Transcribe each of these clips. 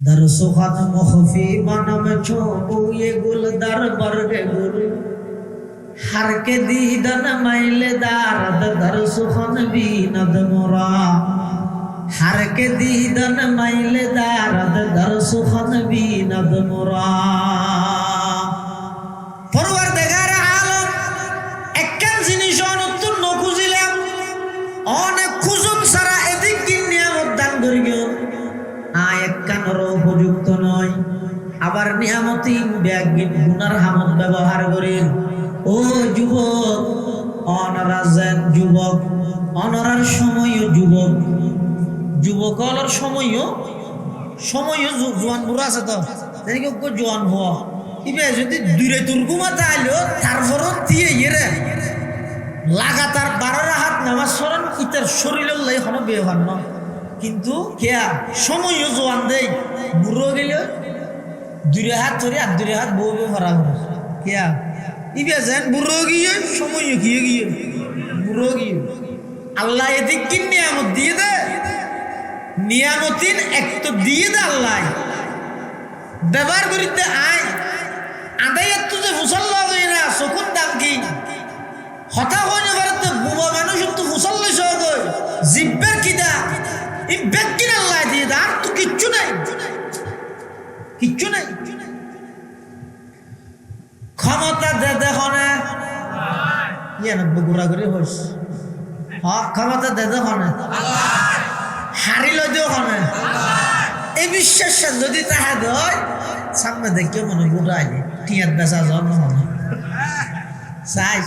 दरसुखन मुखफी बनम छोबुए गुल दर बरगे गुल हर के दीदन मैले दारद दरसुखन बीनद मोरा हर के दीदन मैले दारद दरसुखन बीनद मोरा परवरदिगार आलम একখান জিনিস অনতুন নখুজিলাম অনেক খুঁজুন সারা এদিক কি নিয়ামত দান করি গেল একখানের উপযুক্ত নয় আবার নিয়ামতি ব্যাগিন গুনার হামত ব্যবহার করেন ও যুবক অনরাজেন যুবক অনরার সময়ও যুবক যুবকলের সময়ও জোয়ান বুড়া আছে তো তেনেকে জোয়ান হওয়া ইবে যদি দূরে তুর্গুমাতে আইলো তারপরও দিয়ে ইয়ে লাগাতার 12 রাহাত নামাজ পড়েন ইতার শরীরের লাই কোনো ব্যবহার নয় কিন্তু কেয়া সময়ও জোয়ান দেই বুড়ো গেলে 2 হাত ধরে আর 2 হাত বউ ভরা করে কেয়া ইবে যেন বুড়ো গিয়ে সময়ও গিয়ে বুড়ো গিয়ে আল্লাহ এদিক কি নিয়ামত দিয়ে দে নিয়ামতিন এক তো দিয়ে দে আল্লাহ ব্যবহার করিতে আয় আদায় তো যে মুসল্লা হয়ে না চকুন দাম কি হতা হয়ে পারতে বুবা মানুষ তো মুসল্লা সহ জিব্বের কিদা এই ব্যক্তির আল্লাহ দিয়ে দে আর তো কিচ্ছু নাই ক্ষমতা দে দেখো না ইয়ে না বগুড়া করে হইস ক্ষমতা দে দেখো না হারিল দেখো না এই বিশ্বাস যদি তাহা দেয় সামনে দেখে মনে বুড়াই টিয়ার বেচা জন্ম মনে চাই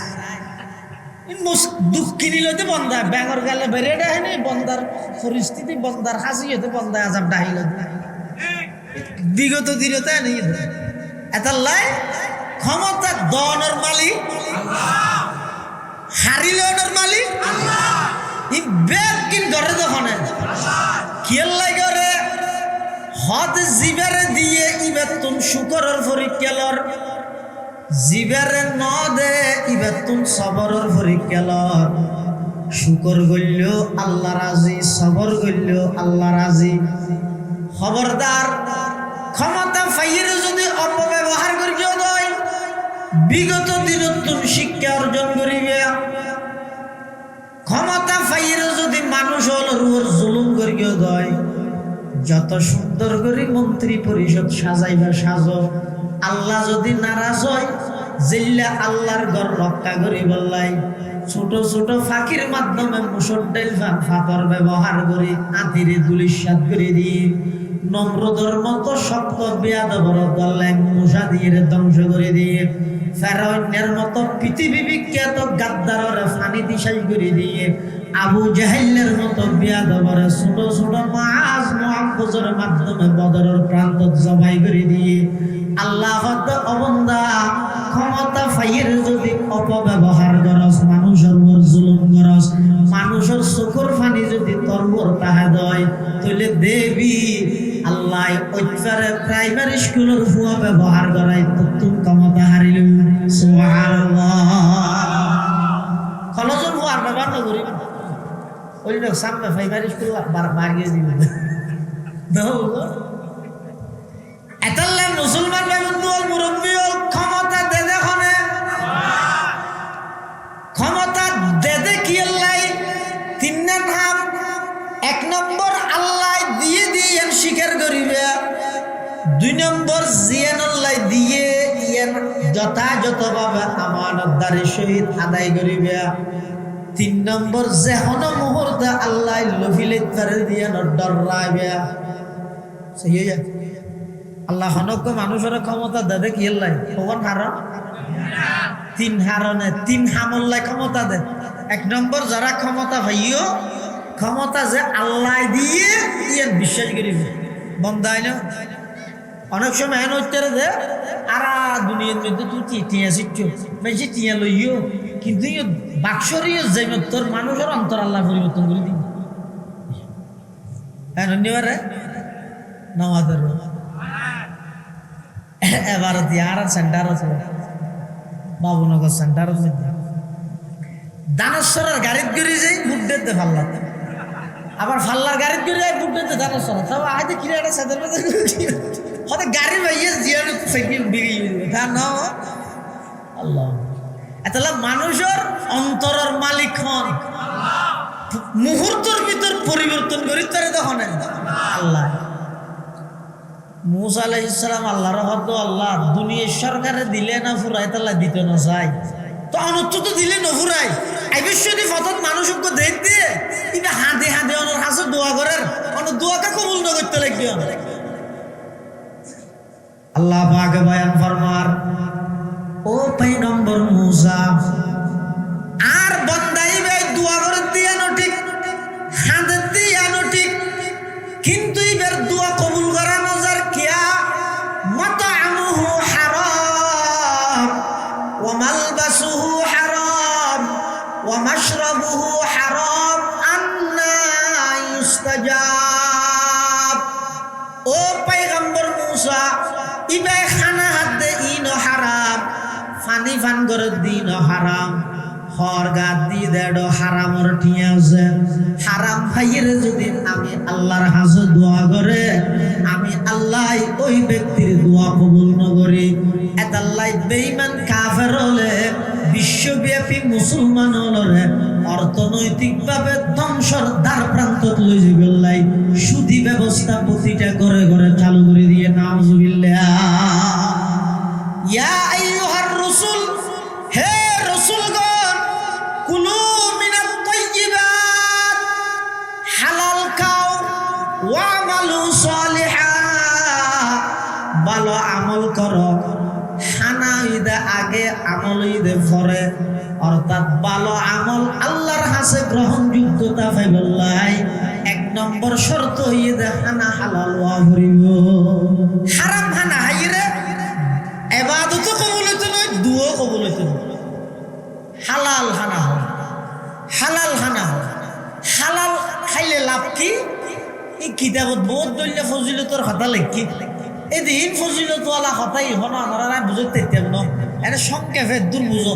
দুঃখ কিনিল বন্ধা ব্যাঙর গেলে বেরিয়ে ডাহেনি বন্ধার পরিস্থিতি বন্ধার হাসি হতে বন্ধা আজাব ডাহিল বিগত দিনতে নেই এতাল্লাই ক্ষমতা দনের মালিক হারিলনের মালিক ই বেগ কিন করে যখন কিয়াল্লাই করে হদ জিবারে দিয়ে ইবেতুন শুকরের পরীক্ষালর জিবারে ন দে ইবেতুন সবরের পরীক্ষালর শুকর গইল আল্লাহ রাজি সবর গইল আল্লাহ রাজি খবরদার ক্ষমতা ফাইয়ের যদি অপব্যবহার করিও দেয় বিগত দিনত শিক্ষা অর্জন করিবে ক্ষমতা ফাইয়ের যদি মানুষ রুয়ের জুলুম করিও দেয় যত সুন্দর করে মন্ত্রী পরিষদ সাজাইবা সাজো আল্লাহ যদি নারাজ হয় জিল্লা আল্লাহর ঘর রক্ষা করি বললাই ছোট ছোট ফাঁকির মাধ্যমে মুসড্ডাইল ফাঁকর ব্যবহার করে আতিরে দুলিশাত করে দিয়ে নম্রদর মতো শক্ত বেয়াদবর দল্লাই মুসা দিয়ে ধ্বংস করে দিয়ে ফেরাউনের মতো পৃথিবী বিখ্যাত গাদ্দারের ফানি দিশাই করে দিয়ে আবু জাহেলের মতো বেয়াদবরে ছোট ছোট মাছ মুআফফজের মাধ্যমে বদরের প্রান্ত জবাই করে দিয়ে আল্লাহ অবন্দা ক্ষমতা ফাইয়ের যদি অপব্যবহার করস মানুষের উপর জুলুম করস মানুষের চোখের পানি যদি তরবর তাহা দেয় তাহলে দেবী আল্লাহ ওইবারে প্রাইমারি স্কুলের ভুয়া ব্যবহার করাই তুমি ক্ষমতা হারিল সুবহানাল্লাহ কলেজের ভুয়ার ব্যবহার না করি ওই লোক সামনে প্রাইমারি স্কুল বাড়িয়ে দিবে এতাল্লা মুসলমান বন্ধু মুরব্বী ক্ষমতা দে দেখনে ক্ষমতা দে কি আল্লাহ 3 নাম 1 নম্বর আল্লাহ দিয়ে দিয়ে স্বীকার করিবে 2 নম্বর জিয়ান আল্লাহ দিয়ে ইয়ান যথাযথভাবে আমানতদারি সহিত আদায় করিবে 3 নম্বর যেহন মুহূর্তে আল্লাহ লফিলেত করে দিয়ে ডরাইবে সেই আল্লাহ হনক মানুষের ক্ষমতা দে কি আল্লাহ কখন হারন 3 হারনে 3 হামল্লাই ক্ষমতা দে 1 নম্বর যারা ক্ষমতা ভাইও ক্ষমতা যে আল্লাহ দিয়ে ইয়ান বিশ্বাস করিবে বন্দাই না অনেক সময় এন উত্তরে দে আর দুনিয়ার মধ্যে তুই টিয়া শিখছ বেশি টিয়া লইও কিন্তু বাক্সরীয় যে তোর মানুষের অন্তর আল্লাহ পরিবর্তন করে দিন হ্যাঁ ধন্যবাদ নওয়াজের এবার আর সেন্টার আছে বাবুনগর সেন্টারের মধ্যে দানেশ্বরের গাড়িত গড়ি যাই বুদ্ধের দে ভাল লাগে আবার ফাল্লার গাড়ি করে বুকতে জানো শোনো তবে আইতে কিনে একটা সাদের মধ্যে হতে গাড়ি ভাইয়ে জিয়ানো সাইকেল বিগি তা না আল্লাহ এতলা মানুষের অন্তরের মালিক হন মুহূর্তের ভিতর পরিবর্তন করি তারে তখন আল্লাহ মুসা আলাইহিস সালাম আল্লাহর হদ আল্লাহ দুনিয়ার সরকারে দিলে না ফুরাই তাল্লাহ দিতে না চাই তো অনর্থ তো দিলে না ফুরাই আইবিশ্বরী ফতত মানুষকে দেখ দিয়ে ইবে হাঁদে হাঁদে অনর হাসে দোয়া করার অনর দোয়াকে কবুল না করতে লাগবে আল্লাহ পাক বয়ান ফরমার ও পয়গম্বর মুসা আর বান্দাইবে দোয়া করে দিয়ে না ঠিক হাঁদে দিয়ে না ঠিক কিন্তু ইবের দোয়া কবুল করা নজর কিয়া মাতামুহু হারাম ওয়া মালবাসুহু হারাম ওয়া মাশরাবুহু হারাম আন্না ইস্তাজাব ও পয়গম্বর মুসা ইবে খানা হাত দে ইন হারাম ফানি ফান করে দিন হারাম হর গাত দিয়ে দেড় হারামর ঠিয়া আছে হারাম ভাইয়ের যদি আমি আল্লাহর হাজে দোয়া করে আমি আল্লাহ ওই ব্যক্তির দোয়া কবুল না করি এত আল্লাহ বেঈমান কাফের হলে বিশ্বব্যাপী মুসলমান হলে অর্থনৈতিকভাবে ধ্বংসর দ্বার প্রান্ত লই যাবে সুদী ব্যবস্থা প্রতিটা ঘরে ঘরে চালু করে দিয়ে নাউজুবিল্লাহ ইয়া আইয়ুহার রাসূল হে রাসূলগণ কুলু মিনাত তাইয়্যিবাত হালাল খাও ওয়া আমালু সালিহা ভালো আমল করো খানা ঈদে আগে আমল ঈদে পরে অর্থাৎ ভালো আমল আল্লাহর কাছে গ্রহণযোগ্যতা পাইবলাই এক নম্বর শর্ত ঈদে খানা হালাল হওয়া ভরিব হারাম খানা হাইরে ইবাদত কবুল হইতে নয় দুও কবুল হইতে নয় হালাল খানা হয় হালাল খানা হয় হালাল খাইলে লাভ কি এই কিতাবত বহুত দলিল ফজিলতর কথা লেখি এদিন ফজিলতওয়ালা কথাই হন আমরা বুঝতে তেম ন এটা সংক্ষেপে দূর বুঝো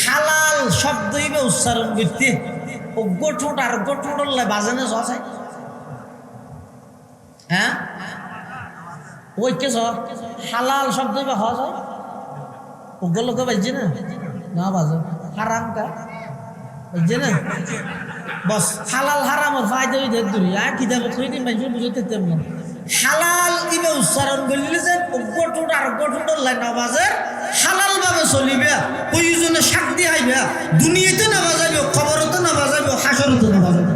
হালাল শব্দই বা উচ্চারণ করতে অজ্ঞ ঠোঁট আর অজ্ঞ ঠোঁট বাজানে আছে হ্যাঁ ওই কে হালাল শব্দ বা হওয়া যায় অজ্ঞ লোকে বাজছে না না বাজে হারাম কা বাজছে না বস হালাল হারামর ফায়দা হয়ে যায় দূরে আর কিতাব তৈরি মানুষ বুঝতে তেম না হালাল ইবে উচ্চারণ করলে যে অজ্ঞ ঠোঁট আর অজ্ঞ ঠোঁটের লাইন বাজার হালাল ভাবে চলিবে প্রয়োজনে শাক দিয়ে আইবে দুনিয়াতে না বাজাইবে খবরতে না বাজাইবে হাসরতে না বাজাইবে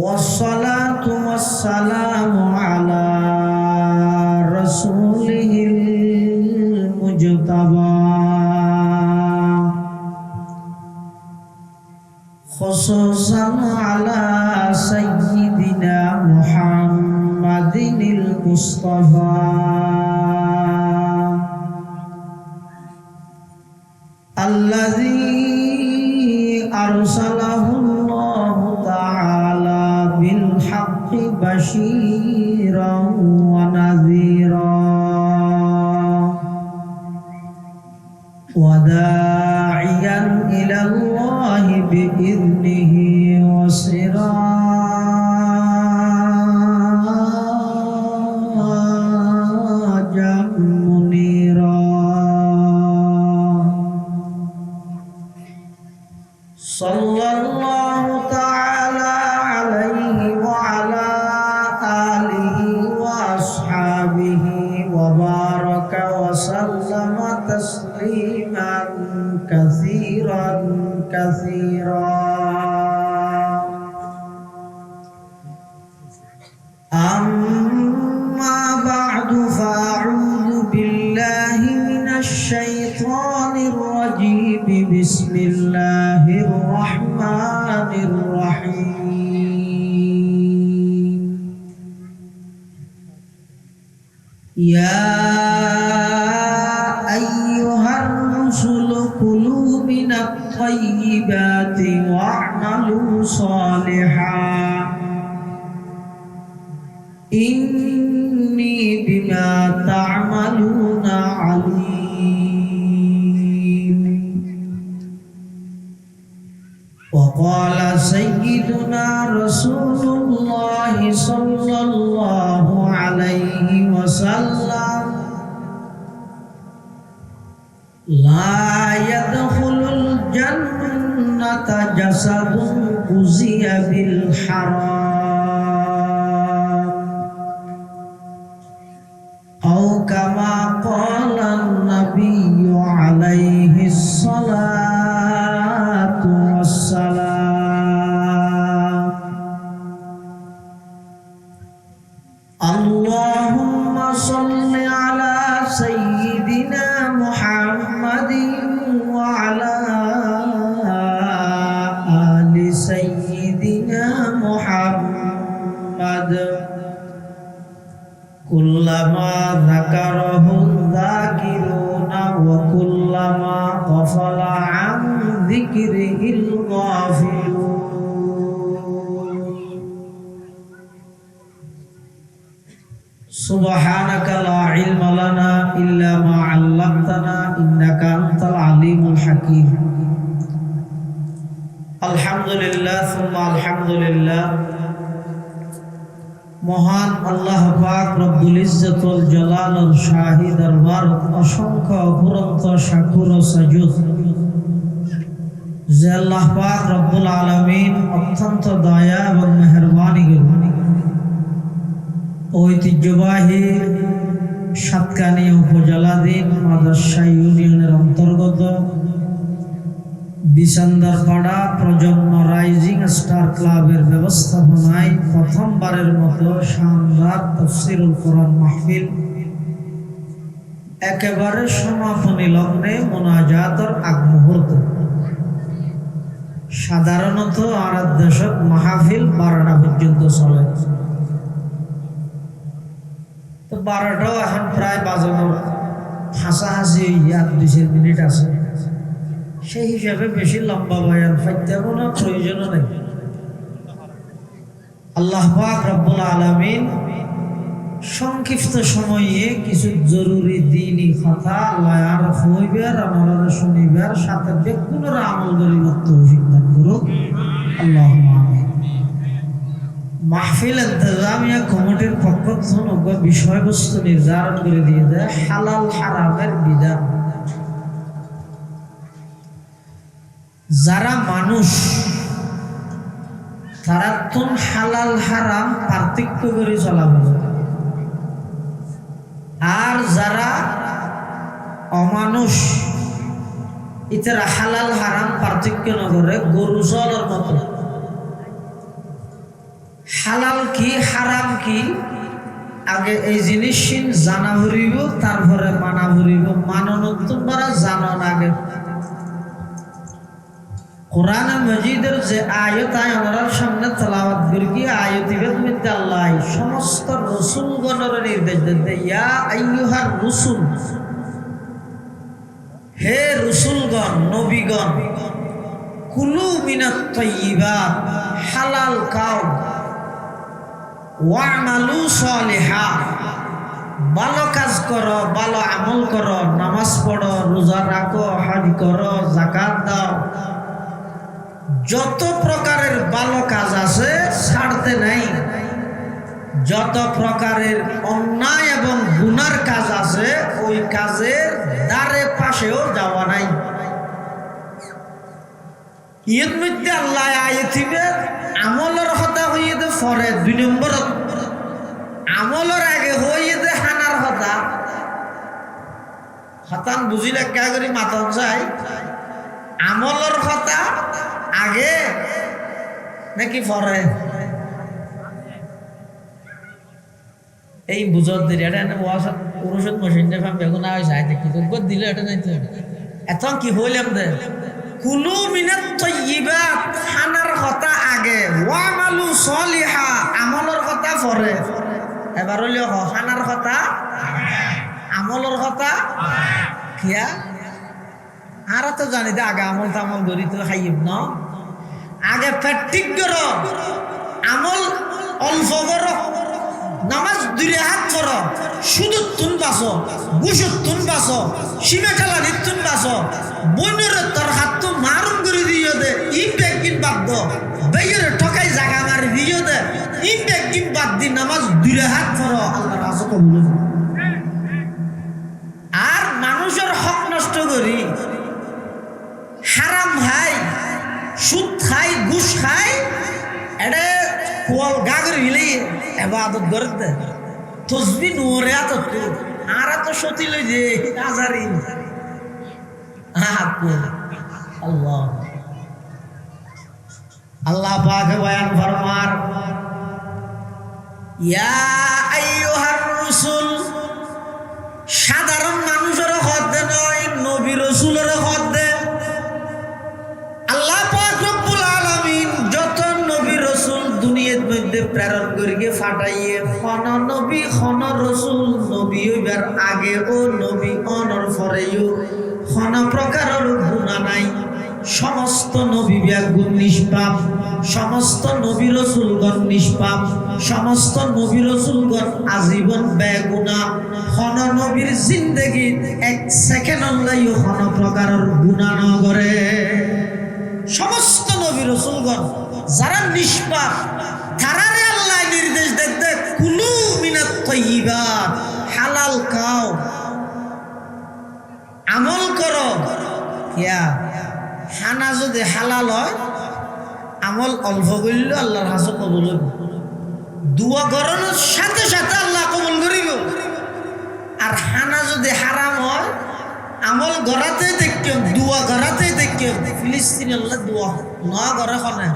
والصلاة والسلام على رسوله المجتبى خصوصا على سيدنا محمد المصطفى الذي أرسله الله تعالى بالحق بشيرا ونذيرا وداعيا إلى الله بإذنه وسراجا منيرا صلى الله تعالى عليه وعلى آله وأصحابه وبارك وسلم تسليما كثيرا كثيرا أما بعد فأعوذ بالله من الشيطان الرجيم بسم الله الرحمن الرحيم يا أيها الرسل كلوا من الطيبات واعملوا صالحا إني بما تعملون عليم وقال سيدنا رسول الله صلى الله عليه وسلم لا يدخل الجنة جسد غذي بالحرام أو كما قال النبي عليه الصلاة والسلام اللهم صل على سيدنا محمد وعلى آل سيدنا محمد كلما ذكره الذاكرون وكلما غفل عن ذكره الغافلون سبحانك لا علم لنا إلا ما علمتنا إنك أنت العليم الحكيم الحمد لله ثم الحمد لله মহান আল্লাহ পাক রব্বুল ইজ্জত ওয়াল জালালের শাহী দরবার অসংখ্য অফুরন্ত শাকুর ও সাজুদ যে আল্লাহ পাক রব্বুল আলামিন অত্যন্ত দয়া এবং মেহেরবানি করে ঐতিহ্যবাহী সাতকানি উপজেলাধীন মাদ্রাসা ইউনিয়নের অন্তর্গত বিসান্দারপাড়া প্রজন্ম রাইজিং স্টার ক্লাবের ব্যবস্থাপনায় প্রথমবারের মতো শানদার তাফসীরুল কোরআন মাহফিল একেবারে সমাপনী লগ্নে মোনাজাতের আগ মুহূর্ত সাধারণত আরাধ্যশক মাহফিল 12টা পর্যন্ত চলে তো 12টাও এখন প্রায় বাজানোর হাসাহাসি 1-2 মিনিট আছে সেই হিসাবে বেশি লম্বা বয়ান ফাইতে কোনো প্রয়োজন নেই আল্লাহ পাক রব্বুল আলামিন সংক্ষিপ্ত সময়ে কিছু জরুরি দ্বীনি কথা লয়ার হইবার আমাদের শুনিবার সাথে বেকুনের আমল করিবার তৌফিক দান করুক আল্লাহুম্মা আমিন মাহফিল ইন্তেজামিয়া কমিটির পক্ষ থেকে বিষয়বস্তু নির্ধারণ করে দিয়ে দেয় হালাল হারামের বিধান যারা মানুষ তারা তুন হালাল হারাম পার্থক্য করে চলাবে আর যারা অমানুষ ইতারা হালাল হারাম পার্থক্য না করে গরু জলের মতো হালাল কি হারাম কি আগে এই জিনিস জানা ভরিব তারপরে মানা ভরিব মানন তোমরা জানান আগে কোরআন মাজিদের যে আয়াত আমরা সামনে তেলাওয়াত করি আয়াতের মধ্যে আল্লাহ সমস্ত রাসূলগণের নির্দেশ দেন ইয়া আইয়ুহার রাসূল হে রাসূলগণ নবীগণ কুলু মিনাত তাইয়্যিবাত হালাল খাও ওয়া'মালু সালিহা ভালো কাজ করো ভালো আমল করো নামাজ পড়ো রোজা রাখো হজ করো যাকাত দাও যত প্রকারের ভালো কাজ আছে ছাড়তে নাই যত প্রকারের অন্যায় এবং গুনার কাজ আছে ওই কাজের ধারে পাশেও যাওয়া নাই এর মধ্যে আল্লাহ আয়াতিবে আমলের কথা হইয়ে দে পরে 2 নম্বর আমলের আগে হইয়ে দে হানার কথা হতান বুঝিলে কে করি মাতন যায় আমলের কথা আগে নাকি পরে এই বুঝত দিলে এটা ওয়াসত পুরুষত মশিনটা ফাম বেগুন আই যায় দেখি তো গদ দিলে এটা নাই তো এত কি হইলাম দে কুলু মিনাত তাইয়্যিবাত খানার কথা আগে ওয়ামালু সলিহা আমলের কথা পরে এবার হইলো খানার কথা আমলের কথা কিয়া আর তো জানি দে আগে আমল তামল ধরি তো খাইব না আগে প্র্যাকটিক করো আমল অল্প করো নামাজ 2 হাত করো শুধু তুন বাসো গুসুত তুন বাসো সীমা চালা নিতুন বাসো বনের তোর হাত তো মারুন করে দিও দে ই পেকিন বেয়ের ঠকাই জাগা মার দিও দে ইনবে কি বাদ দি নামাজ দুই হাত পড়ো আল্লাহর রাজ কবুল আর মানুষের হক নষ্ট করি হারাম খাই সুদ খাই ঘুষ খাই এটা কোয়াল গাগর হিলে ইবাদত করে দে তসবিহ নোরে আত তো আর তো সতি লই যে আজারি আল্লাহ আল্লাহ পাক বয়ান ফরমার ইয়া আইয়ুহার রাসূল সাধারণ মানুষের হক দে নয় নবী রাসূলের হক দে আল্লাহ পাক রব্বুল আলামিন যত নবী রাসূল দুনিয়ার মধ্যে প্রেরণ করিয়ে ফাটাইয়ে খন নবী খন রাসূল নবী হইবার আগে ও নবী অনর পরেও খন প্রকারের গুনাহ নাই সমস্ত নবী গুণ নিষ্পাপ সমস্ত নবী রাসূলগণ নিষ্পাপ সমস্ত নবী রাসূলগণ আজীবন বেগুনাহ খন নবীর জিন্দেগি এক সেকেন্ড লাইও খন প্রকারের গুনাহ ন করে সমস্ত নবী রাসূলগণ যারা নিষ্পাপ তারারে আল্লাহ নির্দেশ দেন কুলু মিনাত তাইয়্যিবাত হালাল খাও আমল করো ইয়া খানা যদি হালাল হয় আমল অল্প করলে আল্লাহর কাছে কবুল হইব দুয়া করানোর সাথে সাথে আল্লাহ কবুল করিব আর খানা যদি হারাম হয় আমল গড়াতে দেখি দুয়া গড়াতে দেখি ফিলিস্তিন আল্লাহ দুয়া না করে খনে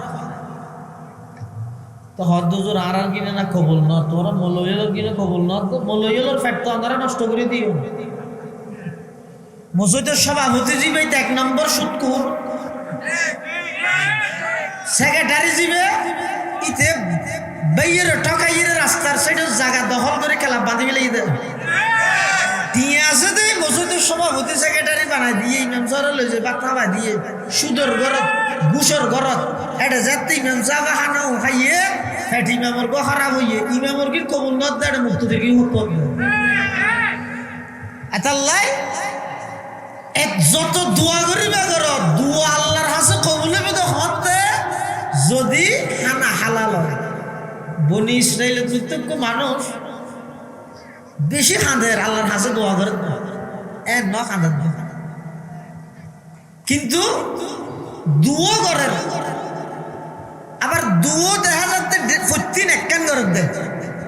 তো হদ দুজোর আর কিনে না কবুল না তোরা মলয়ের কিনে কবুল না তো মলয়ের ফ্যাট তো আমরা নষ্ট করে দিও মসজিদের সভাপতি জিবে এক নম্বর সুদকুর সেক্রেটারি জিবে ইতে বাইয়ের ঠকাইয়ের রাস্তার সাইডে জায়গা দখল করে খেলা বাঁধি ফেলে দেয় দিয়ে আছে দে মসজিদের সভাপতি সেক্রেটারি বানাই দিয়ে ইমাম সাহেব লই যায় বাতা বা দিয়ে সুদর ঘরত ঘুষর ঘরত এটা যাতে ইমাম সাহেব হানাও খাইয়ে ফ্যাট ইমামর গো খারাপ হইয়ে ইমামর কি কবুল নদ দেয় মুক্ত থেকে হুকুম এতাল্লাই এক যত দোয়া করিবা করো দোয়া আল্লাহর কাছে কবুল হবে তো হতে যদি খানা হালাল হয় বনি ইসরাইলের প্রত্যেক মানুষ বেশি খাঁদের আল্লাহর কাছে দোয়া করে ন খাঁদের কিন্তু দুও করে আবার দুও দেখা যাচ্ছে প্রত্যেক একখান করে দেয়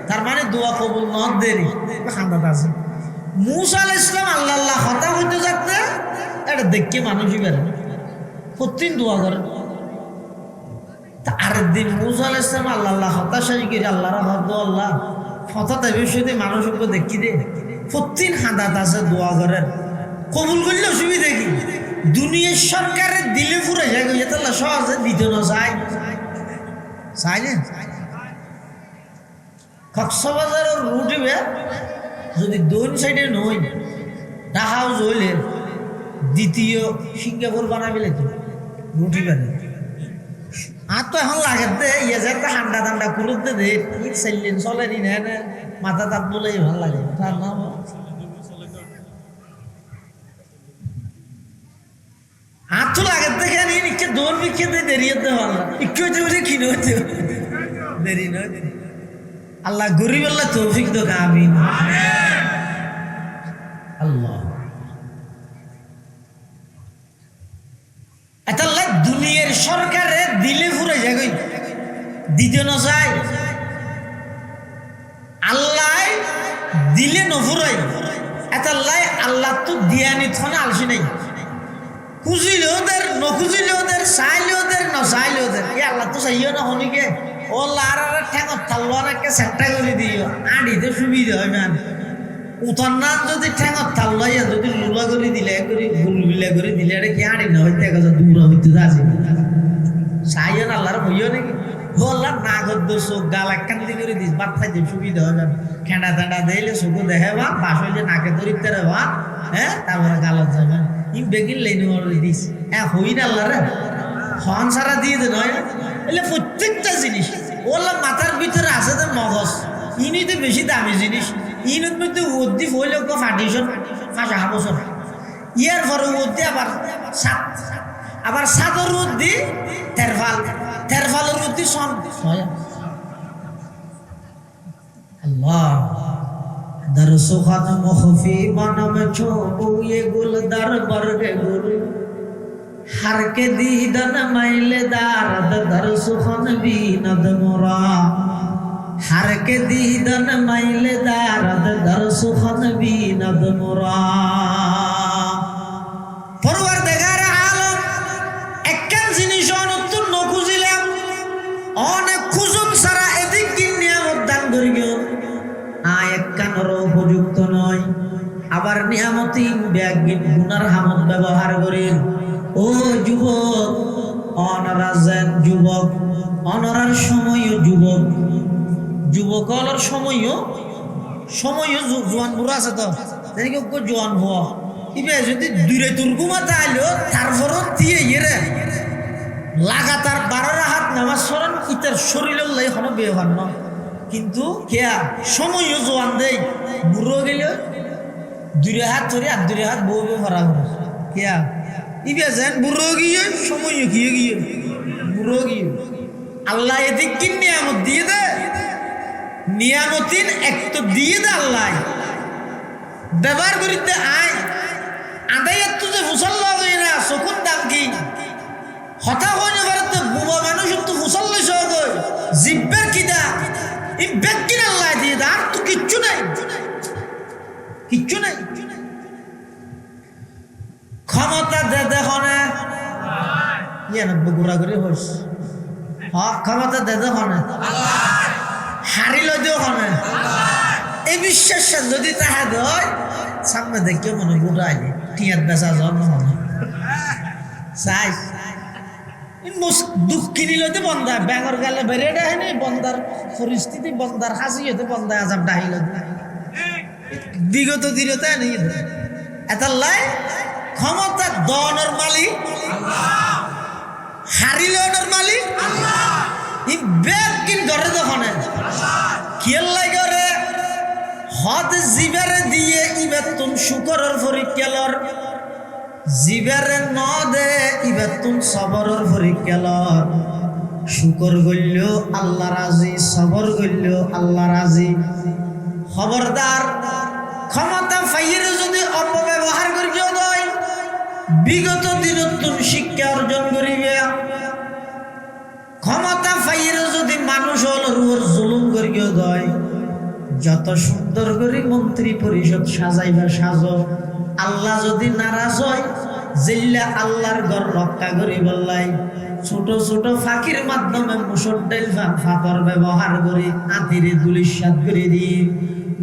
তার মানে দোয়া কবুল ন দেরি খাঁদাত আছে মুসা আলাইহিস সালাম আল্লাহ হতা হইতে যাচ্ছে এটা দেখে মানুষই বেড়ে প্রতিদিন দোয়া করে আর দিন মুসা আলাইহিস সালাম আল্লাহ হতাশাই করে আল্লাহর হদ আল্লাহ হঠাৎ বিষয়তে মানুষকে দেখি দে প্রতিদিন হাদাত আছে দোয়া করে কবুল করলে অসুবিধা কি দুনিয়ার সরকারের দিলে ফুরে যায় তাহলে সহজে দিতে না চাই চাই না কক্সবাজারের রুটিবে যদি দোন সাইডে নই ঢাকাও জইলে দ্বিতীয় সিঙ্গাপুর বানাবি তো রুটি বানাই আর তো এখন লাগে দে ইয়ে যে একটা ঠান্ডা ঠান্ডা কুলুতে দে ঈদ চাইলেন চলে নি না মাথা তাত বলে ভাল লাগে তার নাম আর তো লাগে দেখে নি নিচে দৌড় বিক্ষে দিয়ে দেরিয়ে দে ভাল একটু হইতে হইতে কিনে হইতে দেরি নয় আল্লাহ গরিব আল্লাহ তৌফিক দো আমিন আল্লাহ আল্লাহ দুনিয়ার সরকারে দিলে ফুরে যায় দিতে না চাই আল্লাহ দিলে নফুরাই আল্লাহ আল্লাহ তো দিয়ানি থনে আলসি নাই খুঁজিলেও দের নখুঁজিলেও দের চাইলেও দের নচাইলেও দের এই আল্লাহ তো চাইও না শনিকে ও লার ঠেঙত থালবার একে চেষ্টা করে দিও আড়িতে সুবিধা হয় মান উঠার যদি ঠেঙত থাল লইয়া যদি লুলা করে দিলে করে গুলবিলা করে দিলে এটা কি আড়ি না হইতে গেছে দূর হইতে আছে চাইও না আল্লাহর হইও নাকি ও আল্লাহ না গদ্য চোখ গাল একখান্তি করে দিস বাদ খাইতে সুবিধা হয় মান খেঁড়া টেঁড়া দিলে চোখে দেখে বা বাস হইলে নাকে ধরিতে রে বা হ্যাঁ তারপরে গালত যাবে ইম বেগিন লাইনে দিস হ্যাঁ হই না আল্লাহ রে হন সারা দিয়ে দে নয় এলে প্রত্যেকটা জিনিস ওলা মাথার ভিতরে আছে যে মগজ ইনি তো বেশি দামি জিনিস ইনের মধ্যে উদ্দি হইলে ফাটিশন ফাঁসা বছর ইয়ার পরে উদ্দি আবার সাদর উদ্দি তেরফালের মধ্যে সন আল্লাহ দরসুখান মখফি মানম ছোয়ে গুল দরবার গে গুল हर के दीदन मैले दारद दरसुखन बीनद मोरा हर के दीदन मैले दारद दरसुखन बीनद मोरा परवरदिगार आलम একখান জিনিস অনতুন খুঁজিলাম অনেক খুঁজুন সারা এদিক দিন নিয়ামত দান করি গেল একখানের উপযুক্ত নয় আবার নিয়ামতি ব্যাগিন গুনার হামত ব্যবহার করেন ও যুবক অনরাজেন যুবক অনরার সময় যুবক যুবকর সময় জোয়ান বুড়া আছে তো দেখি জোয়ান হওয়া ইবে যদি দূরে তুর্গুমাতে আইলো তারপরও দিয়ে ইয়ে লাগাতার 12 হাত নামাজ পড়েন ইতার শরীরের লাই হনো বেহান ন কিন্তু কেয়া সময় জোয়ান দেই বুড়ো গেলে 2 হাত ধরে আর 2 হাত বউ ভরা কেয়া ইবে যেন বুড়ো গিয়ে সময় গিয়ে বুড়ো গিয়ে আল্লাহ এদিক কি নিয়ামত দিয়ে দে নিয়ামতিন এক তো দিয়ে দে আল্লাহ ব্যবহার করিতে আয় আদায় তো যে মুসল্লা হই না চকুন দাম কি হতা হয়ে যাবার তো বুবা মানুষ তো মুসল্লা সহ জিব্বের কি দা এই ব্যক্তির আল্লাহ দিয়ে দে আর তো কিচ্ছু নাই ক্ষমতা দে দেখো না বগুড়া করে হইস ক্ষমতা দে দেখো না হারিল দিও না এই বিশ্বাস যদি তাহা দেয় সামনে দেখে মনে গোটাই টিয়ার বেচা জন্ম মনে চাই দুঃখ কিনিলতে বন্ধা ব্যাঙর গালে বেরিয়ে দেয়নি বন্দার পরিস্থিতি বন্দার হাসি হতে বন্ধা আজাব ডাহিল বিগত দিনতে এতাল্লাই ক্ষমতা দনের মালিক হারিলনের মালিক ই বেকিন করে দখনে কিয়ের লাগে রে হদ জিবারে দিয়ে ইবে তুম শুকরের পরীক্ষালর জিবারে ন দে ইবে তুম সবরের পরীক্ষালর শুকর গইল আল্লাহ রাজি সবর গইল আল্লাহ রাজি খবরদার ক্ষমতা ফাইয়ের যদি অপব্যবহার করিও দেয় বিগত দিনত তুমি শিক্ষা অর্জন করিবে ক্ষমতা ফাইয়ের যদি মানুষ রুহর জুলুম করিও দেয় যত সুন্দর করে মন্ত্রী পরিষদ সাজাইবা সাজো আল্লাহ যদি নারাজ হয় জিল্লা আল্লাহর ঘর রক্ষা করি বললাই ছোট ছোট ফাঁকির মাধ্যমে মুসর ডাইল ফাতর ব্যবহার করে আতিরে দুলিশাত করে দিয়ে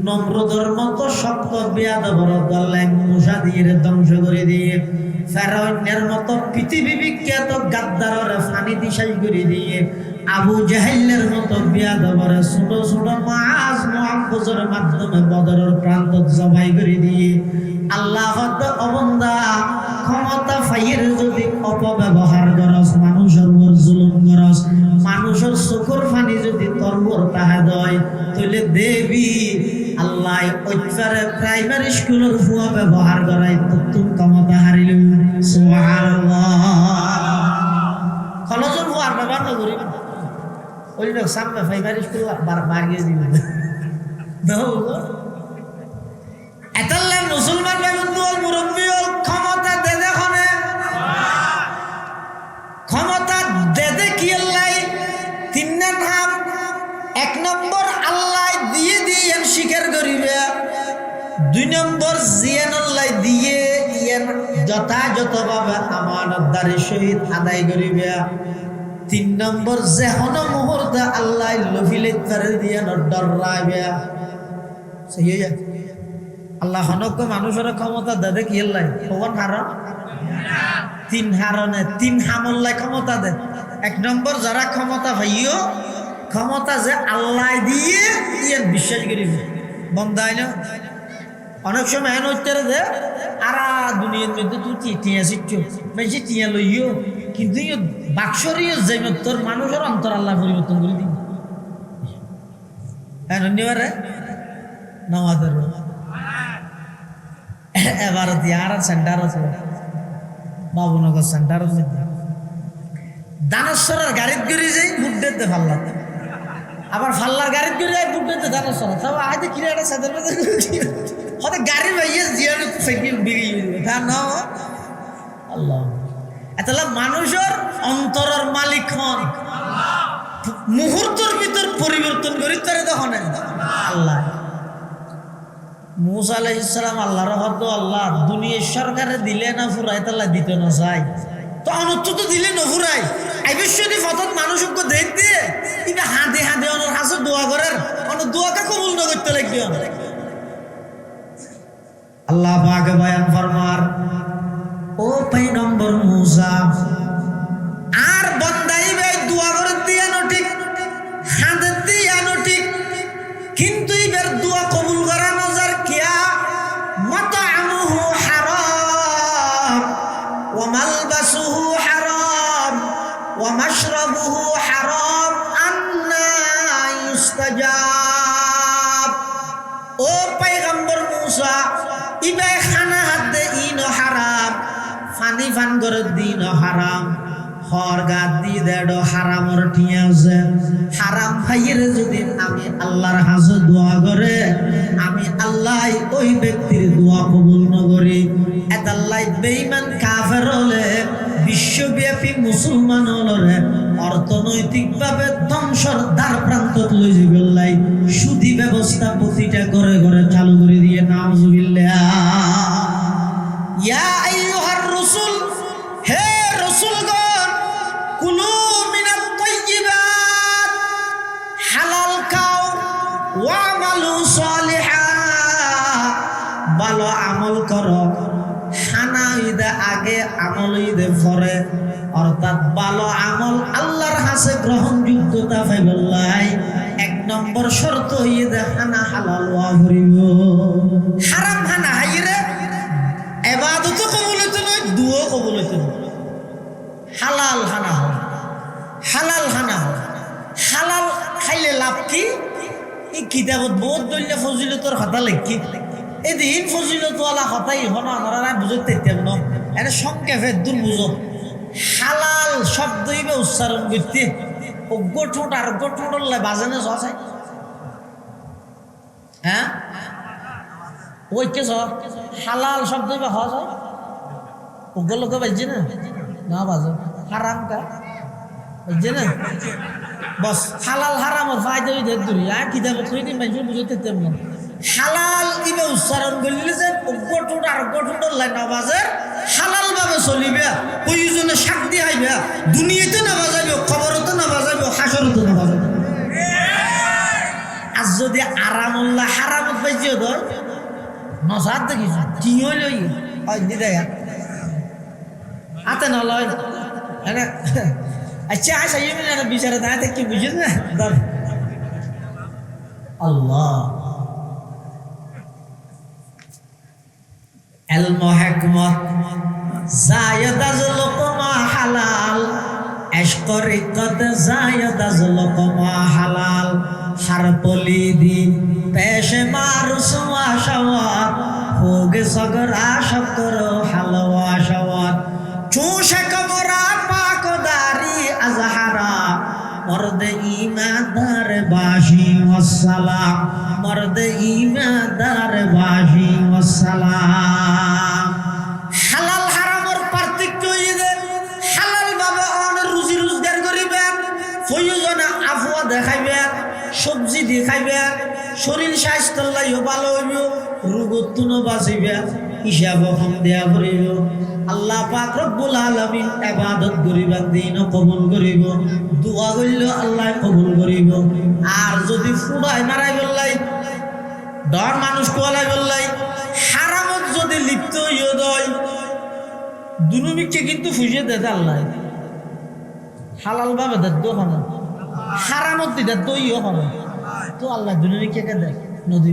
নম্রদর মতো শক্ত বেয়াদবর দল্লাই মুসা দিয়ে ধ্বংস করে দিয়ে ফেরাউনের মতো পৃথিবী বিখ্যাত গাদ্দারের ফানি দিশাই করে দিয়ে আবু জাহেলের মতো বেয়াদবর ছোট ছোট মাছ মুআফফজের মাধ্যমে বদরের প্রান্ত জবাই করে দিয়ে আল্লাহ অবন্দা ক্ষমতা ফাইয়ের যদি অপব্যবহার করস মানুষের উপর জুলুম করস মানুষের চোখের পানি যদি তরবর তাহা দেয় তাহলে দেবী আল্লাহ ওইটারে প্রাইমারি স্কুলের ভুয়া ব্যবহার করাই তুম ক্ষমতা হারিল সুবহানাল্লাহ কলেজের ভুয়ার ব্যবহার না করি ওই লোক সামনে প্রাইমারি স্কুল বাড়িয়ে দিবে এতাল্লা মুসলমান বেবুল মুরব্বী ক্ষমতা দে দেখনে ক্ষমতা দে কি আল্লাহ তিন নাম 1 নম্বর আল্লাহ দিয়ে দিয়ে স্বীকার করিবে 2 নম্বর জিয়ান আল্লাহ দিয়ে ইয়ান যথাযথভাবে আমানতদারি সহিত আদায় করিবে 3 নম্বর যেহন মুহূর্তে আল্লাহ লফিলে তার দিয়ে ডরাইবে সেই আল্লাহ হনক মানুষের ক্ষমতা দে কি আল্লাহ ভগবান হারণ 3 হারণে 3 হামল্লাই ক্ষমতা দে 1 নম্বর যারা ক্ষমতা ভাইও ক্ষমতা যে আল্লাহ দিয়ে ইয়ান বিশ্বাস করিবে বন্দাই না অনেক সময় এন উত্তরে দে আর দুনিয়ার মধ্যে তুই টিয়া শিখছো বেশি টিয়া লইও কিন্তু বাক্সরীয় যে তোর মানুষের অন্তর আল্লাহ পরিবর্তন করে দিন হ্যাঁ ধন্যবাদ রে নওয়াজের এবার আর সেন্টার আছে বাবুনগর সেন্টারের মধ্যে দানশ্বরের গাড়িত গড়ি যাই বুট দিতে ফাল্লা আবার ফাল্লার গাড়িত গড়ি যাই বুট দিতে দানশ্বর তবে আজ কিনে একটা সাদের মধ্যে হয়তো গাড়ি ভাইয়ে জিয়ানো ফেঁকি বেরিয়ে তা ন আল্লাহ এতলা মানুষের অন্তরের মালিক হন মুহূর্তের ভিতর পরিবর্তন করি তারে তখন আল্লাহ মুসা আলাইহিস সালাম আল্লাহর হদ আল্লাহ দুনিয়ার সরকারে দিলে না ফুরাই তাল্লাহ দিতে না চাই তো অনর্থ তো দিলে না ফুরাই আইবিশ্বরী ফতত মানুষকে দেখতে কিন্তু হাঁদে হাঁদে অনর হাসে দোয়া করার অনর দোয়াকে কবুল না করতে লাগবে আল্লাহ পাক বয়ান ফরমার ও পয়গম্বর মুসা আর বান্দাই ভাই দোয়া করে দিয়া ন ঠিক হাঁদে দিয়া ন ঠিক কিন্তু এবার দোয়া কবুল করা নজর কিয়া মাতআমুহু হারাম ওয়া মালবাসুহু হারাম ওয়া মাশরাবুহু হারাম আন্না ইস্তাজাব ও পয়গম্বর মুসা ইবে খানা হাত দে ইন হারাম ফানি ফান করে দিন হারাম হর গাদ দি দেড় হারামর ঠিয়াছে হারাম খাইয়ের যদি আমি আল্লাহর হাজে দোয়া করে আমি আল্লাহ ওই ব্যক্তির দোয়া কবুল ন করি এতাল্লাই বেঈমান কাফের হলে বিশ্বব্যাপী মুসলমান হলে অর্থনৈতিকভাবে ধ্বংসর দ্বার প্রান্তত লই যাবেলাই সুদি ব্যবস্থা প্রতিটা ঘরে ঘরে চালু করে দিয়ে নাউজুবিল্লাহ ইয়া আইয়ুহার রাসূল হে রাসূলগণ কুলু মিনাত তাইয়্যিবাত হালাল খাও ওয়ামালু সালিহা ভালো আমল করো খানা ঈদে আগে আমল ঈদে পরে অর্থাৎ ভালো আমল আল্লাহর কাছে গ্রহণযোগ্যতা পাইবলাই এক নম্বর শর্ত ঈদে খানা হালাল ওয়া করিব হারাম খানা হাইরে ইবাদত কবুল হইতে নয় দুয়া কবুল হইতে হালাল খানা হয় হালাল খানা হয় হালাল খাইলে লাভ কি এই কিতাবত বহুত দলিল ফজিলতর কথা লেখি এই দিন ফজিলতওয়ালা কথাই হন আপনারা বুঝতে তেম ন এটা সংক্ষেপে দূর বুঝো হালাল শব্দই বা উচ্চারণ করতে অজ্ঞ ঠোঁট আর অজ্ঞ ঠোঁট বাজানে সসাই হ্যাঁ ওই কে হালাল শব্দই বা হওয়া যায় অজ্ঞ লোক বাজছে না না বাজে হারাম কা বাজছে না বস হালাল হারামর ফায়দা হই দেখ দূরি আর কিতাবত কই দিন মানুষ বুঝতে তেম না হালাল ইবে উচ্চারণ করলে যে অজ্ঞ ঠোঁট আর অজ্ঞ ঠোঁট নামাজের হালাল ভাবে চলিবে প্রয়োজনে শান্তি আইবে দুনিয়াতে নামাজ যাবে খবরতে নামাজ যাবে হাসরতে নামাজ যাবে আর যদি আরামুল্লাহ হারামত পাইছিও ধর নসাদ দেখি কি হইল দিদাই আতে নলয় আচ্ছা আচ্ছা ইয়ে বিচারে দাঁড়াতে কি বুঝিস না আল্লাহ ilmu hikmat zayad az luqma halal ashqariqat zayad az luqma halal har polidi peshe maruswa shawat hoge sagara shakro halwa shawat chusha kamara pakodari azhara مرد ایماندار باشی والسلام مرد ایماندار باشی والسلام হালাল হারামের পার্থক্য ইদে হালাল ভাবে অনেক রুজি রোজগার করিবেন প্রয়োজনে আফওয়া দেখাইবেন সবজি দেখাইবেন শরীর স্বাস্থ্য লাইও ভালো হইব রোগতুনো বাঁচিবেন হিসাব কম দেয়া করিব আল্লাহ পাক রব্বুল আলামিন ইবাদত করিবেন দিন কবুল করিব দোয়া কইলে আল্লাহ কবুল করিব আর যদি ফুড়াই মারাই বললাই ডর মানুষ কোলাই বললাই হারামত যদি লিপ্ত হইও দয় দুনুমিকে কিন্তু ফুজিয়ে দেয় আল্লাহ হালাল ভাবে দেয় দোকানে হারামত দিতে দইও হবে তো আল্লাহ দুনুমিকে কে দেয় নদী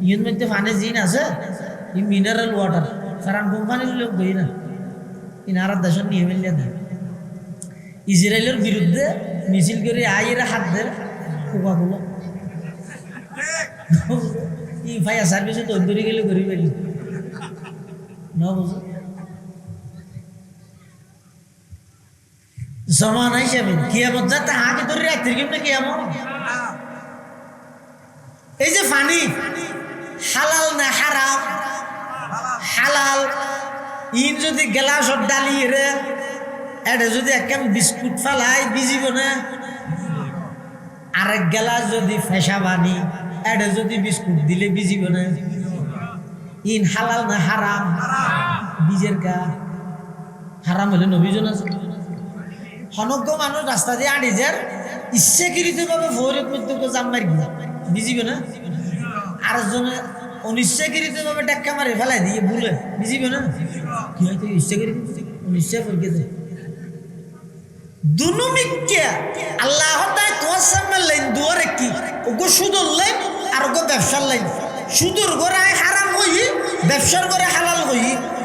ইয়ের মধ্যে পানি জিন আছে এই মিনারেল ওয়াটার কারণ কোম্পানির লোক বই না ইনারা দেশের নিয়ে মিলিয়ে দেয় ইসরায়েলের বিরুদ্ধে মিছিল করে আইয়ের হাত দেয় কোকাগুলো ই ফায়ার সার্ভিসে তো ধরে গেলে করি পেলি না বুঝো জমানা হিসাবে কিয়ামত যাতে আগে ধরে রাত্রি কেমনে কিয়ামত এই যে পানি হালাল না হারাম হালাল ইন যদি গ্লাসত ডালি রে এটা যদি একদম বিস্কুট ফালাই ভিজিব না আরেক গ্লাস যদি ফেসা বানি এটা যদি বিস্কুট দিলে ভিজিব না ইন হালাল না হারাম বীজের গা হারাম হলে নবীজন আছে হনজ্ঞ মানুষ রাস্তা দিয়ে আনি যার ইচ্ছাকৃত ভাবে ভোরের মধ্যে জাম মারি ভিজিব না আর জনে অনিচ্ছাকৃত ভাবে টেক্কা মারি ফেলাই দিয়ে ভুলে ভিজিব না কি হয়তো ইচ্ছাকৃত অনিচ্ছা পরিকে দুনুমিকে আল্লাহ তাই তোমার সামনে লাইন দুয়ারে কি ওগো সুদর লাইন আর ওগো ব্যবসার লাইন সুদর গোড়ায় হারাম হই ব্যবসার করে হালাল হই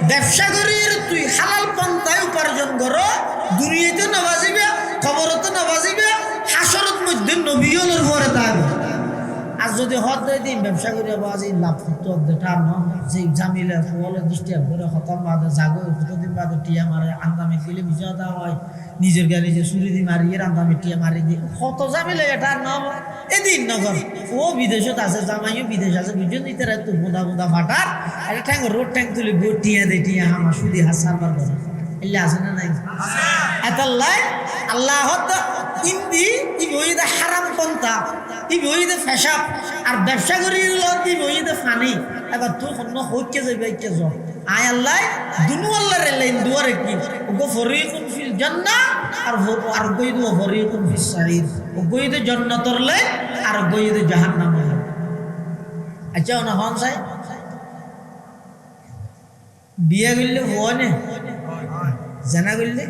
ব্যবসা করি তুই হালাল পন্থায় উপার্জন করো দুনিয়াতে না বাজিবে খবরতে না বাজিবে হাসরত মধ্যে নবীগুলোর ঘরে থাকবে আর যদি হদ দিন ব্যবসা করে বাজি লাভ তো টার ন যে জামিলে ফলে দৃষ্টি করে খতম বাদে জাগো কতদিন বাদে টিয়া মারে আন্দামে গেলে বিজয়তা হয় নিজের গাড়ি যে চুরি দি মারিয়ে আন্দামে টিয়া মারি দিয়ে কত জামিলে এটার নাম এদিন নগর ও বিদেশত আছে জামাইও বিদেশ আছে বুঝুন নিতে তো বোদা বোদা ফাটার একটা ঠ্যাং রোড ঠ্যাং তুলে গো টিয়া দে টিয়া হামা সুদি হাসার বার করে এলে আছে না নাই এতাল্লাই আল্লাহ ইন্দি ই বইদে হারাম পন্থা ই বইদে ফেসাব আর ব্যবসা করি ই বইদে ফানি এবার তুই কোনো হইকে যাবে কে জ আয় আল্লাহ দুনু আল্লাহ রে লাইন দুয়ারে কি ওগো ফরিকুন ফিল জান্নাহ আর গইদু ফরিকুন ফিস সাইর ও গইদে জান্নাতর লাইন আর গইদে জাহান্নাম লাইন আচ্ছা না হন চাই বিয়া গইলে হনে জানা গইলে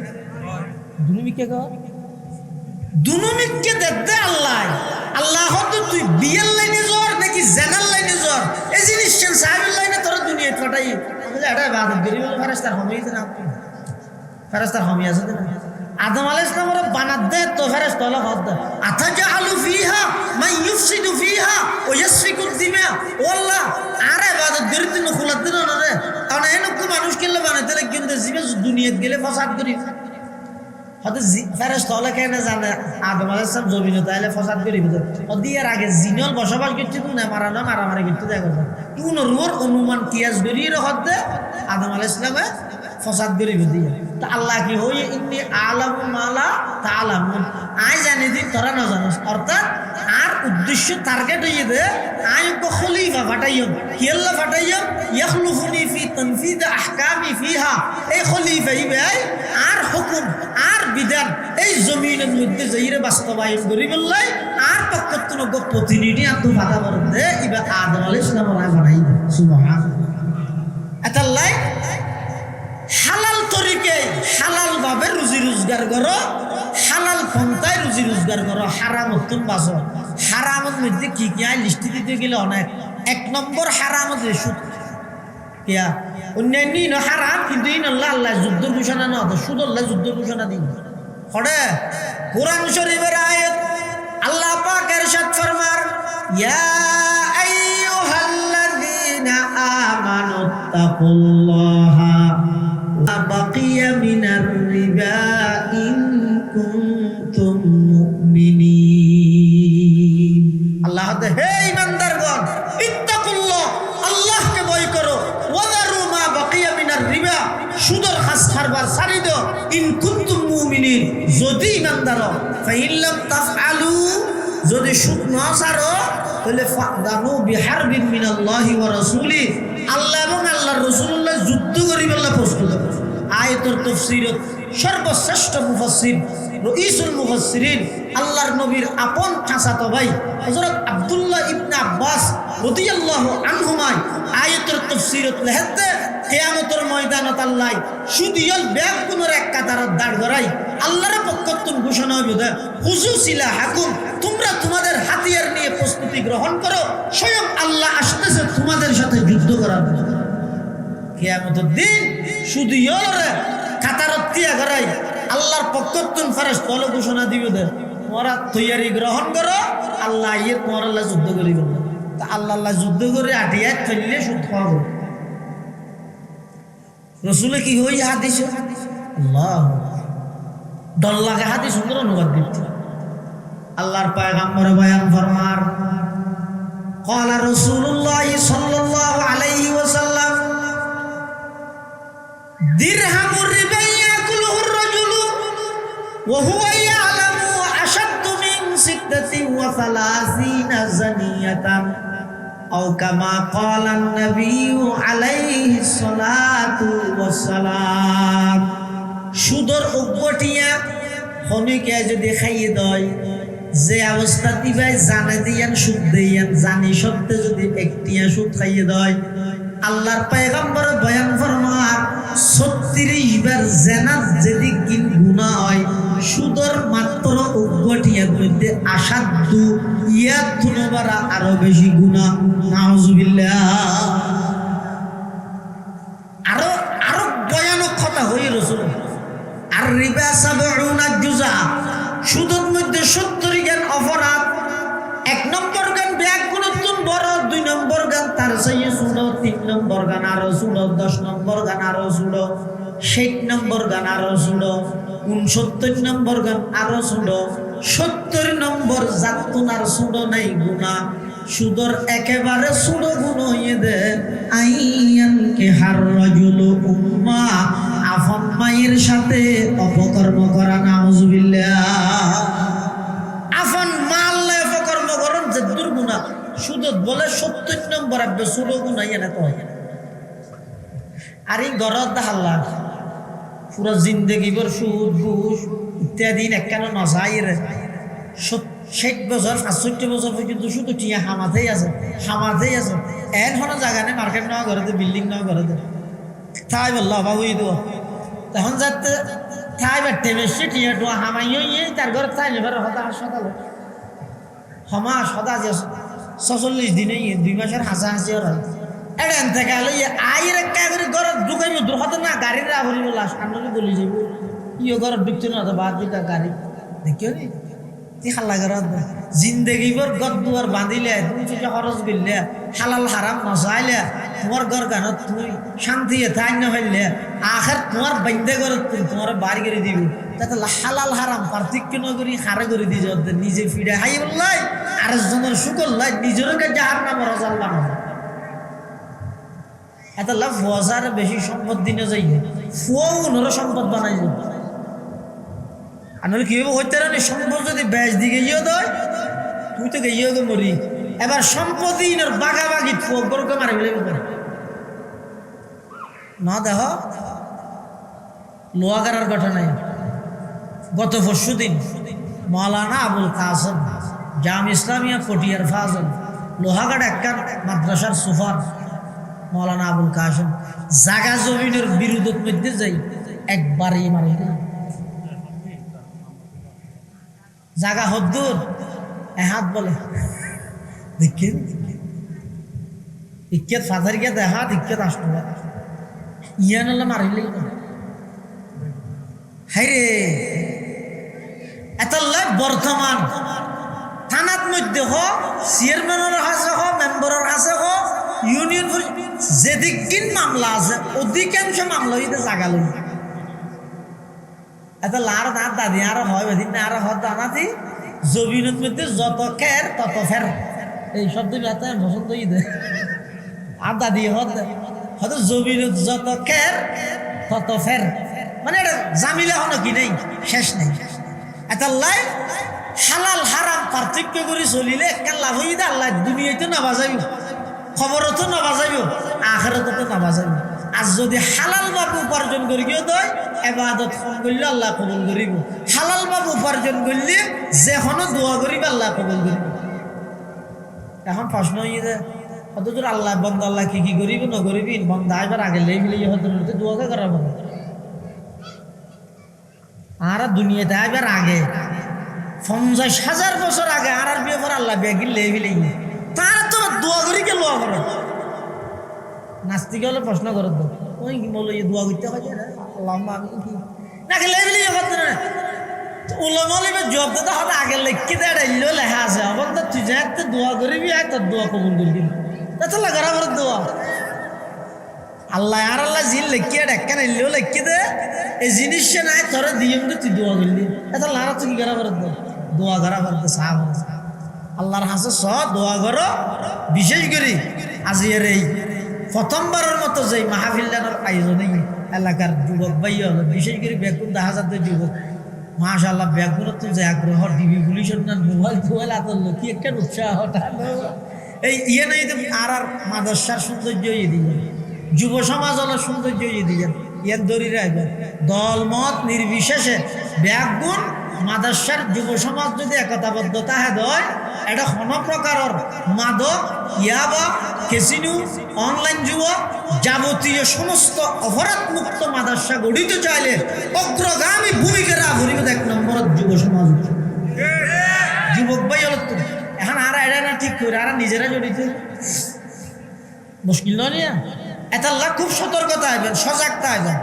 দুনুমিকে গো দুনুমিকে দে আল্লাহ আল্লাহ তো তুই বিয়ের লাইনে জোর নাকি জানার লাইনে জোর এই জিনিস সাহেবের লাইনে তোর দুনিয়া ফাটাই এটা বাদ গরিব ফেরেশতার হমিতে না ফেরেশতার হমি আছে না আদম আলাইহিস সালামের বানাত দে তো ফেরেশতা হলো হদ আতাজালু ফিহা মান ইফসিদু ফিহা ওয়া ইয়াসফিকু দিমা ওয়াল্লাহ আরে বাদ গরিব দিন খুলাত দিন না রে কারণ এনকু মানুষ কিনলে বানাইতে কিন্তু জিবে দুনিয়াত গেলে ফসাদ করি হয়তো ফেরেশতা হলে কেন জানে আদম আলাইহিস সালাম জমিনে তাইলে ফসাদ করিব ওদিয়ার আগে জিনল বসবাস করতে তো না মারামারি করতে দেখা যায় কোন রুর অনুমান কিয়াস বেরিয়ে হতে আদম আলাইহিস সালামে ফসাদ করিব দিয়া তো আল্লাহ কি হই ইন্নী আলামু মালা তাআলামুন আই জানি দি তোরা না জানোস অর্থাৎ আর উদ্দেশ্য টার্গেট হইয়ে দে আই কো খলিফা ফাটাইম কি আল্লাহ ফাটাইম ইখলুফুনি ফি তানফিদ আহকামি ফিহা এই খলিফা ইবাই আর হুকুম আর বিধান এই জমিনের মধ্যে যাইরে বাস্তবায়ন করি বললাই আর পক্ষতুন গো প্রতিনিধি আর তো বাধা বরদে ইবা আদম আলাইহিস সালাম বানাই সুবহানাল্লাহ আতাল্লাই হালাল তরিকে হালাল ভাবে রুজি রোজগার করো হালাল পন্থায় রুজি রোজগার করো হারাম উত্তম বাসো হারামের মধ্যে কি কি আই লিস্ট দিতে গেলে অনেক এক নম্বর হারাম সুদ কিয়া অন্যান্য হারাম কিন্তু ইন আল্লাহ যুদ্ধ ঘোষণা না হতো সুদ আল্লাহ যুদ্ধ ঘোষণা দিন হরে কোরআন শরীফের আয়াত আল্লাহ পাক ইরশাদ ফরমার ইয়া আইয়ুহাল্লাযীনা আমানুত্তাকুল্লাহা بقي من الربا إن كنتم مؤمنين الله ده هي ইমানদারগণ ইত্তাকুল্লাহ আল্লাহকে ভয় করো ওয়াদারু মা বাকিয়া মিনার রিবা সুদের খাস কারবার ছাড়ি দাও ইন কুনতুম মুমিনিন যদি ইমানদার ফাইন লাম তাফআলু যদি সুদ না ছাড়ো তাহলে ফাদানু বিহারবিন মিনাল্লাহি ওয়া রাসূলি আল্লাহ এবং আল্লাহর রাসূলুল্লাহ যুদ্ধ করিবেলা প্রস্তুত আয়াতের তাফসীরত সর্বশ্রেষ্ঠ মুফাসসির রাইসুল মুফাসসিরিন আল্লাহর নবীর আপন চাচাতো ভাই হযরত আব্দুল্লাহ ইবনে আব্বাস রাদিয়াল্লাহু আনহুমা আয়াতের তাফসীরত লেখতে কিয়ামতের ময়দানত আল্লাহ সুদিয়ল ব্যাগ কোনের এক কাতারত দাঁড় করাই আল্লাহর পক্ষতুন ঘোষণা হইবে হুজুসিলা হাকুম তোমরা তোমাদের হাতিয়ার নিয়ে প্রস্তুতি গ্রহণ করো স্বয়ং আল্লাহ আসতেছে তোমাদের সাথে যুদ্ধ করার জন্য কিয়ামতের দিন সুদিয়লরে কাতারত দিয়া করাই আল্লাহর পক্ষতুন ফেরেশতা হলো ঘোষণা দিবে দে তোমরা তৈয়ারি গ্রহণ করো আল্লাহ ইয়ে তোমার আল্লাহ যুদ্ধ করিবে তা আল্লাহ যুদ্ধ করে আটিয়াত ফেললে সুদ খাওয়া হবে রসুলে কি হই হাদিস আল্লাহ ডর লাগে হাতি সুন্দর অনুবাদ দিতে আল্লাহর পয়গম্বর বয়ান ফরমার قال رسول الله صلى الله عليه وسلم درهم الربا يأكله الرجل وهو يعلم أشد من 36 زنية أو كما قال النبي عليه الصلاة والسلام সুদর উগ্গটিয়া হমিকে যদি খাইয়ে দেয় যে অবস্থা দিবাই জানে দিয়ান সুদ দিয়ান জানি সত্যি যদি একটিয়া সুদ খাইয়ে দেয় আল্লাহর পয়গম্বর বয়ান ফরমার 36 বার জেনা যদি কিন গুনাহ হয় সুদর মাত্র উগ্গটিয়ার মধ্যে আসাদু ইয়া তুনবারা আরো বেশি গুনাহ নাউজুবিল্লাহ আরো আরো ভয়ানক কথা হই রাসূল আর রিবা 70 জুজা সুদের মধ্যে 70 জ্ঞান অপরাধ 1 নম্বর গান ব্যাগ গুণতুন বড় 2 নম্বর গান তার চাইয়ে ছোট 3 নম্বর গান আরো ছোট 10 নম্বর গান আরো ছোট 60 নম্বর গান আরো ছোট 69 নম্বর গান আরো ছোট 70 নম্বর জাতুন আর ছোট নাই গুনাহ সুদর একেবারে ছোট গুণ হইয়ে দে আইয়ান কে হার রাজুল উম্মা আফন মায়ের সাথে অপকর্ম করা নাউজুবিল্লাহ আফন মাল্লে অপকর্ম করেন যে দুর্গুণা সুদত বলে 70 নম্বর আবে ছোট গুণ হইয়ে না কয় আর এই গরদ হাল্লা পুরো জিন্দেগি ভর সুদ ঘুষ ইত্যাদি একখানা নজাইর 60 বছর 65 বছর পর্যন্ত শুধু টিয়া হামাতেই আছে এন হনো জায়গা নেই মার্কেট নেওয়া ঘরে বিল্ডিং নেওয়া ঘরে তাই বললো বাবুই তো তখন যাতে তাই বাড়তে বেশি টিয়া টোয়া হামাইও তার ঘরে তাই নেবার হতা সকালে হমা সদা যে 46 দিনে 2 মাসের হাসাহাসি হয় এডেন থেকে আলো আইয়ের একটা করে ঘর ঢুকাইব হতো না গাড়ির আবরি বলা সামনে বলি যাব ইয়ে ঘর ঢুকতে না বাদ দিকা গাড়ি দেখিও নি তুই খাল্লা ঘরত জিন্দেগি ভর গদ দুয়ার বাঁধিলে তুমি চোখে খরচ করলে হালাল হারাম নচাইলে তোমার ঘর গানত তুমি শান্তি থাই না হইলে আখের তোমার বাইন্দে ঘরত তোমার বাড়ি করে দিব তাতে হালাল হারাম পার্থক্য নগরী হারে করে দিয়ে যাতে নিজে ফিরে হাই বললাই আরেকজনের শুকর লাই নিজেরও কাছে হার নাম রজাল বানাবো এত লাভ ফুয়াশার বেশি সম্পদ দিনে যাই ফুয়াও ওনারও সম্পদ বানাই যাবে আর নাহলে কীভাবে হইতে পারে সম্পদ যদি ব্যাস দিকে গিয়েও দেয় তুই তো গিয়েও গে মরি এবার সম্পত্তি বাগাবাগি গরুকে মারে ফেলে পারে না দেহ লোহাগারার ঘটনায় গত পরশু দিন মৌলানা আবুল কাসেম জাম ইসলামিয়া পটিয়ার ফাজল লোহাগাড় একটা মাদ্রাসার সুফার মৌলানা আবুল কাসেম জাগা জমিনের বিরোধের মধ্যে যাই একবারই মারি জাগা হদ্দুর হাত বলে দেখেন ইক্কেত ফাদার গিয়ে দেহাত ইক্কেত আসতো ইয়ান মারিলেই হাই রে এত বর্তমান থানার মধ্যে হোক চেয়ারম্যানের কাছে হোক মেম্বারের কাছে হোক ইউনিয়ন যেদিক মামলা আছে অধিকাংশ মামলা হইতে জাগা লই এত লার দাঁত দাদি আরো হয় বেদিন না আরো হত দানাতি জমিনের মধ্যে যত খের তত ফের এই শব্দ পছন্দ দে আর দাদি হয়তো জমিনের যত খের তত ফের মানে এটা জামিলা হলো কি নেই শেষ নেই এত লাই হালাল হারাম পার্থক্য করে চলিলে একটা লাভ হইতে আল্লাহ দুনিয়াতে না বাজাইব খবরতো না বাজাইব আখেরাতো না বাজাইব আর যদি হালাল ভাবে উপার্জন করি কেউ দেয় এবাদত ফোন করলে আল্লাহ কবুল করিব হালাল ভাবে উপার্জন করলে যেখানে দোয়া করিব আল্লাহ কবুল করিব এখন প্রশ্ন হয়ে যায় অথচ আল্লাহ বন্ধ আল্লাহ কি করিব না করিবি বন্ধ আইবার আগে লেই মিলে হতে দোয়াকে করা বন্ধ আর দুনিয়াতে আইবার আগে 50,000 বছর আগে আর বিয়ে করে আল্লাহ বিয়ে লেই মিলে তারা তো দোয়া করি কে লোয়া করে নাস্তিকে হলে প্রশ্ন করে তো ওই কি বলো দোয়া করতে হয় না আল্লাহ আমি কি নাকি লেই মিলে করতে না উলামালিবে জব দিতে হবে আগে লিখে দেয় লেখা আছে আবার তো তুই যা একটা দোয়া করিবি আর তোর দোয়া কবুল করবি তা তো লাগার আবার দোয়া আল্লাহ আর আল্লাহ জিন লেখিয়ে ডেক্কা নিলেও লেখি দে এই জিনিসটা নাই তোরা দিয়ে তুই দোয়া করলি এত লারা তুই কি করা পারত দোয়া করা পারত সাহাব আল্লাহর হাসে স দোয়া করো বিশেষ করে আজিয়ের এই প্রথমবারের মতো যে মাহফিলের আয়োজনে এলাকার যুবক ভাই হলো বিশেষ করে বেগুন 10,000 যুবক মাশাআল্লাহ বেগুন তো যে আগ্রহ টিভি পুলিশের না মোবাইল টোবাইল আতল কি একটা উৎসাহ এই ইয়ে নাই আর মাদ্রাসার সৌন্দর্য দিয়ে যুব সমাজ হলো সৌন্দর্য দিয়ে ইয়ার দড়ি রাখবেন দল মত নির্বিশেষে ব্যাগুন মাদ্রাসার যুব সমাজ যদি একতাবদ্ধতা হয় এটা কোনো প্রকারের মাদক ইয়াবা কেসিনো অনলাইন যুবক যাবতীয় সমস্ত অপরাধ মুক্ত মাদ্রাসা গঠিতে চাইলে অগ্রগামী ভূমিকা রাখবে 1 নম্বর যুব সমাজ যুবক ভাই হল এখন আর এটা না ঠিক করে আর নিজেরা জড়িত মুশকিল নয় এটা খুব সতর্কতা হইবেন সজাগতা হইবেন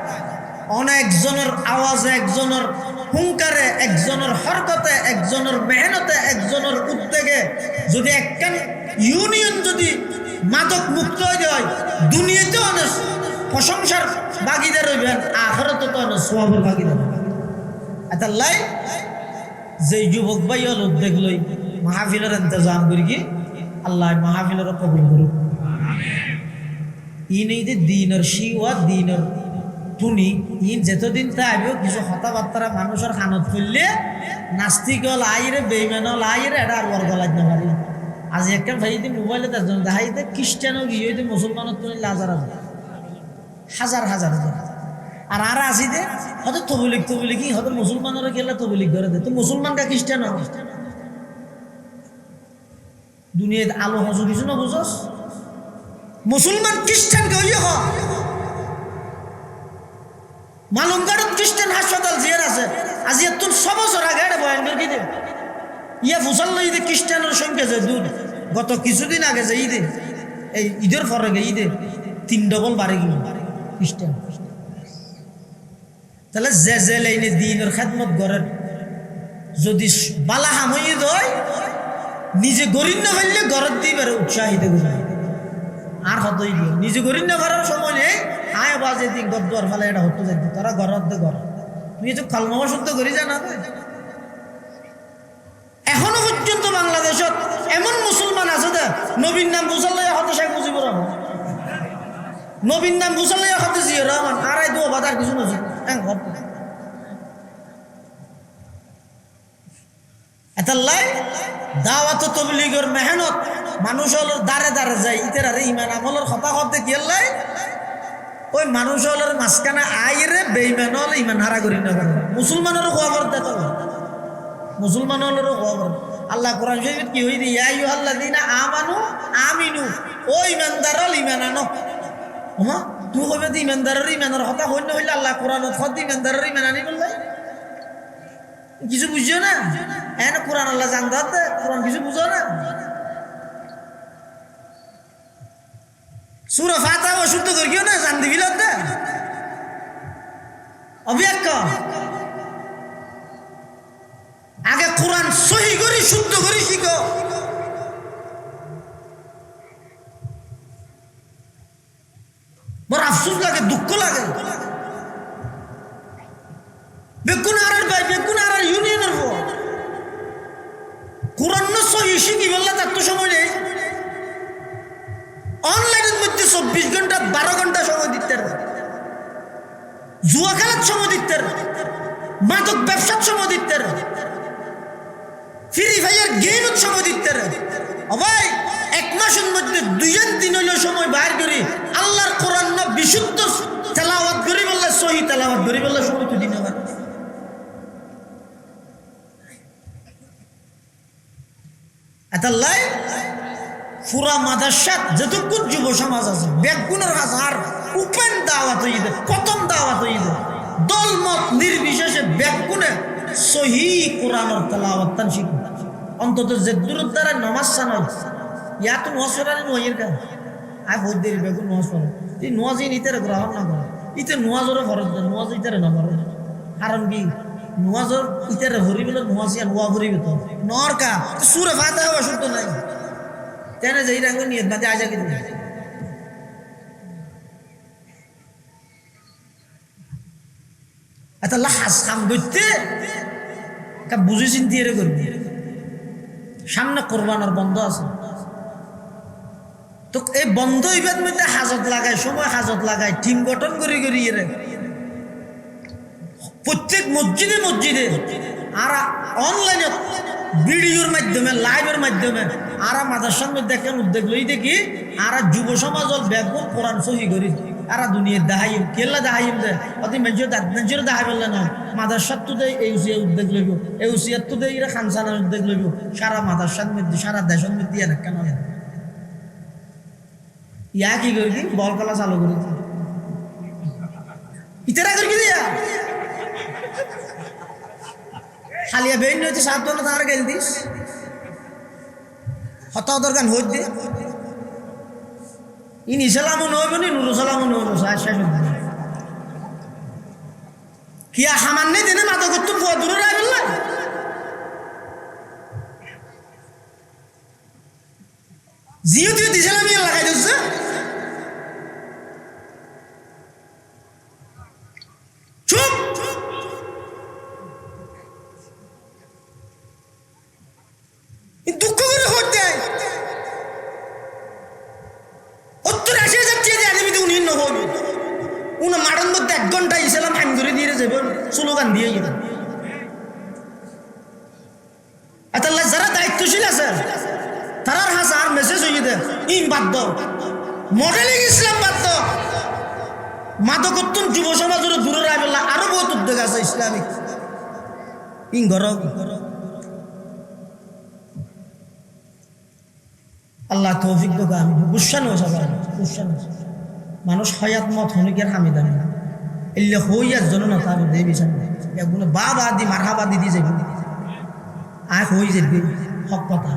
অনেকজনের আওয়াজে একজনের হুঙ্কারে একজনের হরকতে একজনের মেহনতে একজনের উদ্যোগে যদি একখান ইউনিয়ন যদি মাদক মুক্ত হয়ে যায় দুনিয়াতে অনেক প্রশংসার ভাগিদার হইবেন আখিরাতে তো অনেক সওয়াবের ভাগিদার এটা লাই যে যুবক ভাই হল উদ্যোগ লই মাহফিলের ইন্তজাম করি কি আল্লাহ মাহফিলের কবুল করুক ইন এই যে দিনের শিওয়া দিনের টুনি ইন যতদিন থাকবেও কিছু কথাবার্তা মানুষের খানত করলে নাস্তিক হল আইরে বেইমান হল আইরে এটা আর বর্গ লাগতে পারি আজ একটা ভাই মোবাইলে দেখাইতে খ্রিস্টানও গিয়ে হইতে মুসলমানের তুলে হাজার হাজার হাজার হাজার আর আর আসি দে হয়তো তবলিক কি হয়তো মুসলমানেরও গেলে তবলিক করে দে তো মুসলমানটা খ্রিস্টান দুনিয়ায় আলো হসু কিছু না বুঝস মুসলমান খ্রিস্টানকে হইয়ে হ মালুমগাড়ত খ্রিস্টান হাসপাতাল জিয়ার আছে আজ এত 6 বছর আগে এটা বয়ান করে দিতে ইয়া ফুসাল্লা ঈদে খ্রিস্টানের সংখ্যা যে দূর গত কিছুদিন আগে যে ঈদে এই ঈদের পরে ঈদে 3 ডবল বাড়ে গেল খ্রিস্টান তাহলে যে লাইনে দিনের খেদমত করেন যদি বালা হামই দয় নিজে গরিব না ফেললে ঘরের দিয়ে বেড়ে উৎসাহিত করে আর হতই দিয়ে নিজে গরিব না করার সময় নেই আয় বাজে দিন গদ্দার ফেলে এটা হতে যাচ্ছে তারা ঘরের দিয়ে ঘর তুমি তো খালমামা শুদ্ধ করি জানা এখনো পর্যন্ত বাংলাদেশত এমন মুসলমান আছে দে নবীর নাম বুঝালে হতে শেখ মুজিবুর রহমান নবীর নাম বুঝালে হতে জিয়া রহমান আর এই দোয়া বাদার কিছু না এতাল্লাই দাওয়াত তবলিগের মেহনত মানুষ হলো দাঁড়ে দাঁড়ে যায় ইতের আরে ইমান আমলের কথা হতে গেলাই ওই মানুষ হলের মাঝখানে আইরে বেইমান হলে ইমান হারা করি না মুসলমানেরও খবর দেখ মুসলমান হলেরও খবর আল্লাহ কোরআন শরীফ কি হই ইয়া আইয়ুহাল্লাযীনা আমানু আমিনু ও ইমানদার হল ইমান আনো ওমা তুই কবে দি ইমানদারের ইমানের কথা হইন হইলে আল্লাহ কোরআনত খদ ইমানদারের ইমান আনি বললে কিছু বুঝছো না এনে কোরআন আল্লাহ জানতে কোরআন কিছু বুঝো না সূরা ফাতিহা অশুদ্ধ করিও না জান দিবিল দে অবিয়াক্ক আগে কোরআন সহি করে শুদ্ধ করে শিখো বড় আফসোস লাগে দুঃখ লাগে বেকুন আর ভাই বেকুন আর ইউনিয়নের কোরআন না সহি শিখি বললে তার তো সময় নেই অনলাইনের মধ্যে 24 ঘন্টা 12 ঘন্টা সময় দিতে জুয়া খেলার সময় দিতে মাদক ব্যবসার সময় দিতে ফ্রি ফায়ার গেমের সময় দিতে ভাই 1 মাসের মধ্যে 2-3 হইলো সময় বাইর করি আল্লাহর কোরআন না বিশুদ্ধ তেলাওয়াত করি বললে সহি তেলাওয়াত করি বললে সময় তো দিন আবার এতাল্লাই পুরা মাদ্রাসা যতটুকু যুব সমাজ আছে বেগুনের হাজার ওপেন দাওয়াত হইবে প্রথম দাওয়াত হইবে দলমত নির্বিশেষে বেগুনে সহি কোরআনের তেলাওয়াত তান শিখো অন্তত যে দূরের দ্বারা নামাজ সানাই ইয়া তো নসরানি নয়ের কাজ আই বহুত দেরি বেগুন নমাজ পড়ে এই নমাজই নিতে গ্রহণ না করে ইতে নমাজেরও ফরজ দেয় নমাজ ইতারে না করে কারণ কি নমাজের ইতারে হরি বলে নমাজিয়া নোয়া ভরিবে তো নর কা সূরা ফাতিহা অশুদ্ধ নাই তেনে যেই রঙ নিয়ত বাদে আজা কি এতলা হাস কাম করতে বুঝে চিন্তি এরে করবি সামনে কোরবানোর বন্ধ আছে তো এই বন্ধ ইবাদ মধ্যে হাজত লাগায় সময় হাজত লাগায় টিম গঠন করি করি এরে প্রত্যেক মসজিদে মসজিদে আর অনলাইনে ভিডিওর মাধ্যমে লাইভের মাধ্যমে আর মাদ্রাসার মধ্যে একটা উদ্যোগ লই দেখি আর যুব সমাজ ব্যাপক কোরআন সহি করি আর দুনিয়ার দেখাইম কেল্লা দেখাইম দে অতি মেজর দেখাই পেলে না মাদ্রাসার তো দেয় এই উচিয়া উদ্যোগ লইব এই উচিয়ার তো দেয় এরা খানসানার উদ্যোগ লইব সারা মাদ্রাসার মধ্যে সারা দেশের মধ্যে এনে কেন ইয়া কি করি বল খেলা চালু করি ইতারা করি দিয়া খালিয়া বেইন হইতে সাত জন তার গেল দিস হতা দরকার হইত দি ইনি সালামও নইব নি নুরু সালামও নইব শেষ কিয়া সামান্য দিনে মাথা করতো পুয়া দূরে রায় বললা জিও তুই দিছিলাম ইয়ে লাগাই দিচ্ছে চুপ দুঃখ করে হতে উত্তর আসে যাচ্ছে যে আদমি তো উনি নহল উনি মাঠের মধ্যে 1 ঘন্টা ইসলাম হাইম করে দিয়ে যাবেন স্লোগান দিয়ে গেলেন আল্লাহ যারা দায়িত্বশীল আছে তারার হাজার মেসেজ হয়ে দেয় ইম বাদ দাও মডেলিং ইসলাম বাদ দাও মাদকোত্তম যুব সমাজের দূরে রাখবে আরো বহুত উদ্যোগ আছে ইসলামিক ইং ঘর আল্লাহ তৌফিক দোকা আমি গুসানো সবাই গুসানো মানুষ হয়াত মত হনিকের হামিদানি না এলে হইয়ার জন্য না তার দেই বিছান এগুলো বাবা দি মারহাবা দিদি যাইব আয় হই যাবে হক কথা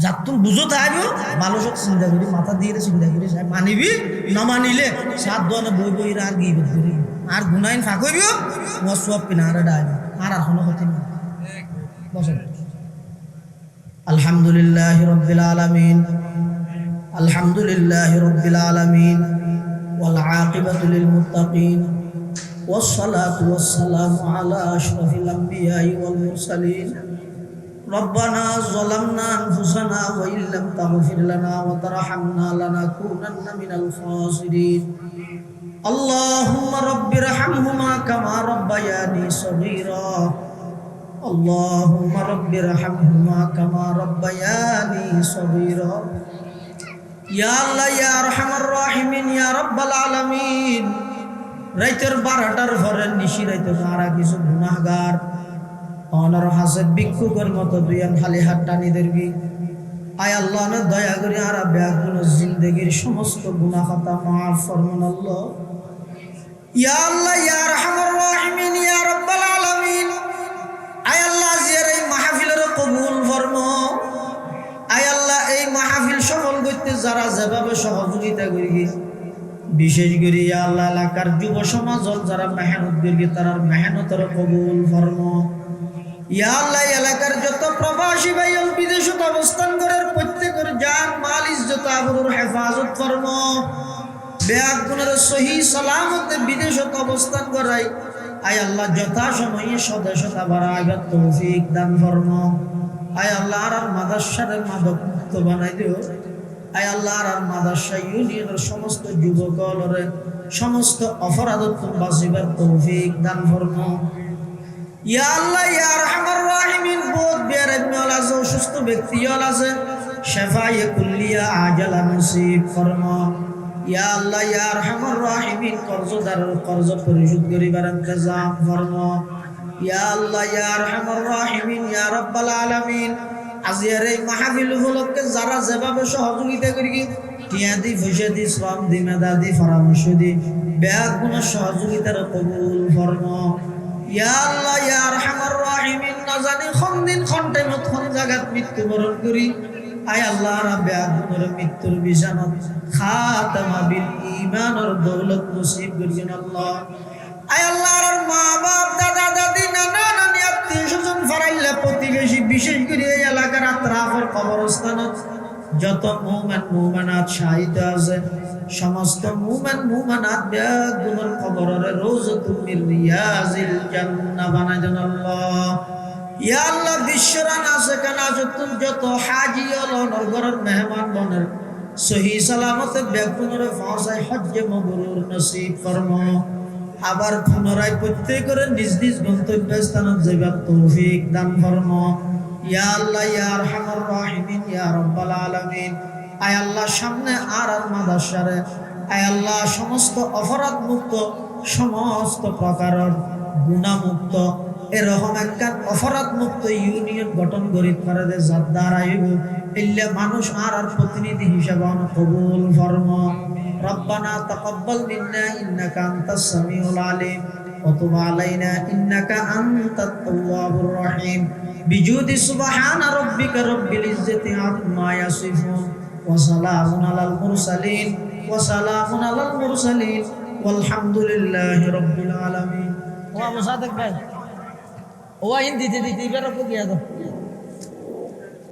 যার তুমি বুঝো তাইব ভালো সব চিন্তা করি মাথা দিয়ে চিন্তা করি মানিবি না মানিলে সাত দোয়ানে বই বই আর গিয়ে করি আর গুনাইন ফাঁকইব ও সব পিনারে ডাইব আর কোনো ক্ষতি না বসেন আলহামদুলিল্লাহি রাব্বিল আলামিন আলহামদুলিল্লাহি রাব্বিল আলামিন ওয়াল আকিবাতু লিল মুত্তাকিন ওয়াস সালাতু ওয়াস সালামু আলা আশরাফিল আমবিয়াই ওয়াল মুরসালিন ربنا ظلمنا أنفسنا وإن لم تغفر لنا وترحمنا لنكونن من الخاسرين اللهم رب ارحمهما كما ربياني صغيرا اللهم رب ارحمهما كما ربياني صغيرا يا الله يا أرحم الراحمين يا رب العالمين রাইতের 12টার পরে নিশি রাইতে মারা কিছু গুনাহগার অনর হাসে ভিক্ষুকের মতো দুইয়ান খালি হাত টানি ধরবি আয় আল্লাহ না দয়া করে আর ব্যাগুন জিন্দেগির সমস্ত গুনাহ খাতা মাফ ফরমান আল্লাহ ইয়া আল্লাহ ইয়া আরহামার রাহিমিন ইয়া রাব্বাল আলামিন আয় আল্লাহ জিয়ার এই মাহফিলের কবুল ফরমা আয় আল্লাহ এই মাহফিল সফল করতে যারা যেভাবে সহযোগিতা করি বিশেষ করে ইয়া আল্লাহ এলাকার যুব সমাজ যারা মেহনত করি তার মেহনতের কবুল ফরমা ইয়া আল্লাহ এলাকার যত প্রবাসী ভাই বিদেশে অবস্থান করার প্রত্যেকের জান মাল ইজ্জত আবরুর হেফাজত ফরমা বেয়াগুনের সহি সালামতে বিদেশে অবস্থান করাই আয় আল্লাহ যথাসময়ে স্বদেশতা বাড়াইবার তৌফিক দান ফরমা আয় আল্লাহ আর মাদ্রাসার মাদক মুক্ত বানাই দিও আয় আল্লাহ আর মাদ্রাসা ইউনিয়নের সমস্ত যুবকলরে সমস্ত অপরাধ বাঁচিবার তৌফিক দান ফরমা ইয়া আল্লাহ ইয়া আরহামার রাহিমিন বহুত বেয়ারমিয়াল আছে অসুস্থ ব্যক্তিয়াল আছে শাফায়ে কুল্লিয়া আজালা নসিব ফরমা ইয়া আল্লাহ ইয়া আরহামার রাহিমিন কর্জদারের কর্জ পরিশোধ করিবার ইন্তজাম ফরমা ইয়া আল্লাহ ইয়া আরহামার রাহিমিন ইয়া রাব্বাল আলামিন আজিয়ার এই মাহফিল উপলক্ষে যারা যেভাবে সহযোগিতা করি টিয়া দি পয়সা দি শ্রম দি মেধা দি পরামর্শ দি বেয়াগুনের সহযোগিতার কবুল ফরমা ইয়া আল্লাহ ইয়া আরহামার রাহিমিন না জানি কোন দিন কোন টাইমত কোন জায়গাত মৃত্যুবরণ করি আয় আল্লাহ রাব্বে আগুনের মৃত্যুর বিছানাত খাতামা বিল ঈমানের দৌলত নসিব করিন আল্লাহ আয় আল্লাহর মা বাপ দাদা দাদি নানা নানি আত্মীয় স্বজন ফারাইল্লা প্রতিবেশী বিশেষ করে এই এলাকার আত্রাফের কবরস্থানত যত মুমিন মুমিনাত শাহিদ আছে সমস্ত মুমিন মুমিনাত বেগুনের কবরের রওজাতুম মির রিয়াজিল জান্নাহ বানাজন আল্লাহ। ইয়া আল্লাহ বিশ্বরান আছে কানা যত হাজি হলো নগরের মেহমান বনের সহি সালামতে বেগুনের পৌঁছায় হজ্জে মাবরুর নসিব ফরমা। আবার পুনরায় প্রত্যেকের নিজ নিজ গন্তব্যস্থানে যাবার তৌফিক দান ফরমা। ইয়া আল্লাহ ইয়া আরহামার রাহিমিন ইয়া রাব্বাল আলামিন। আয় আল্লাহ সামনে আর মাদাসারে আয় আল্লাহ সমস্ত অপরাধ মুক্ত সমস্ত প্রকারের গুনাহ মুক্ত এরকম একটা অপরাধ মুক্ত ইউনিয়ন গঠন করি করে দে যার দ্বারা আইব ইল্লা মানুষ আর প্রতিনিধি হিসাবে কবুল ফরমা। রব্বানা তাকাব্বাল মিন্না ইন্নাকা আনতাস সামিউল আলিম ওয়া তুব আলাইনা ইন্নাকা আনতাত তাওয়াবুর রহিম। বিজুদি সুবহান রাব্বিকা রব্বিল ইজ্জাতি আম্মা ইয়াসিফুন ওয়া সালামুন আলাল মুরসালিন ওয়ালহামদুলিল্লাহি রাব্বিল আলামিন। ও মুসাদ্দিক ভাই ও হিন্দি দিতে দিতে বের করে দিয়া দাও।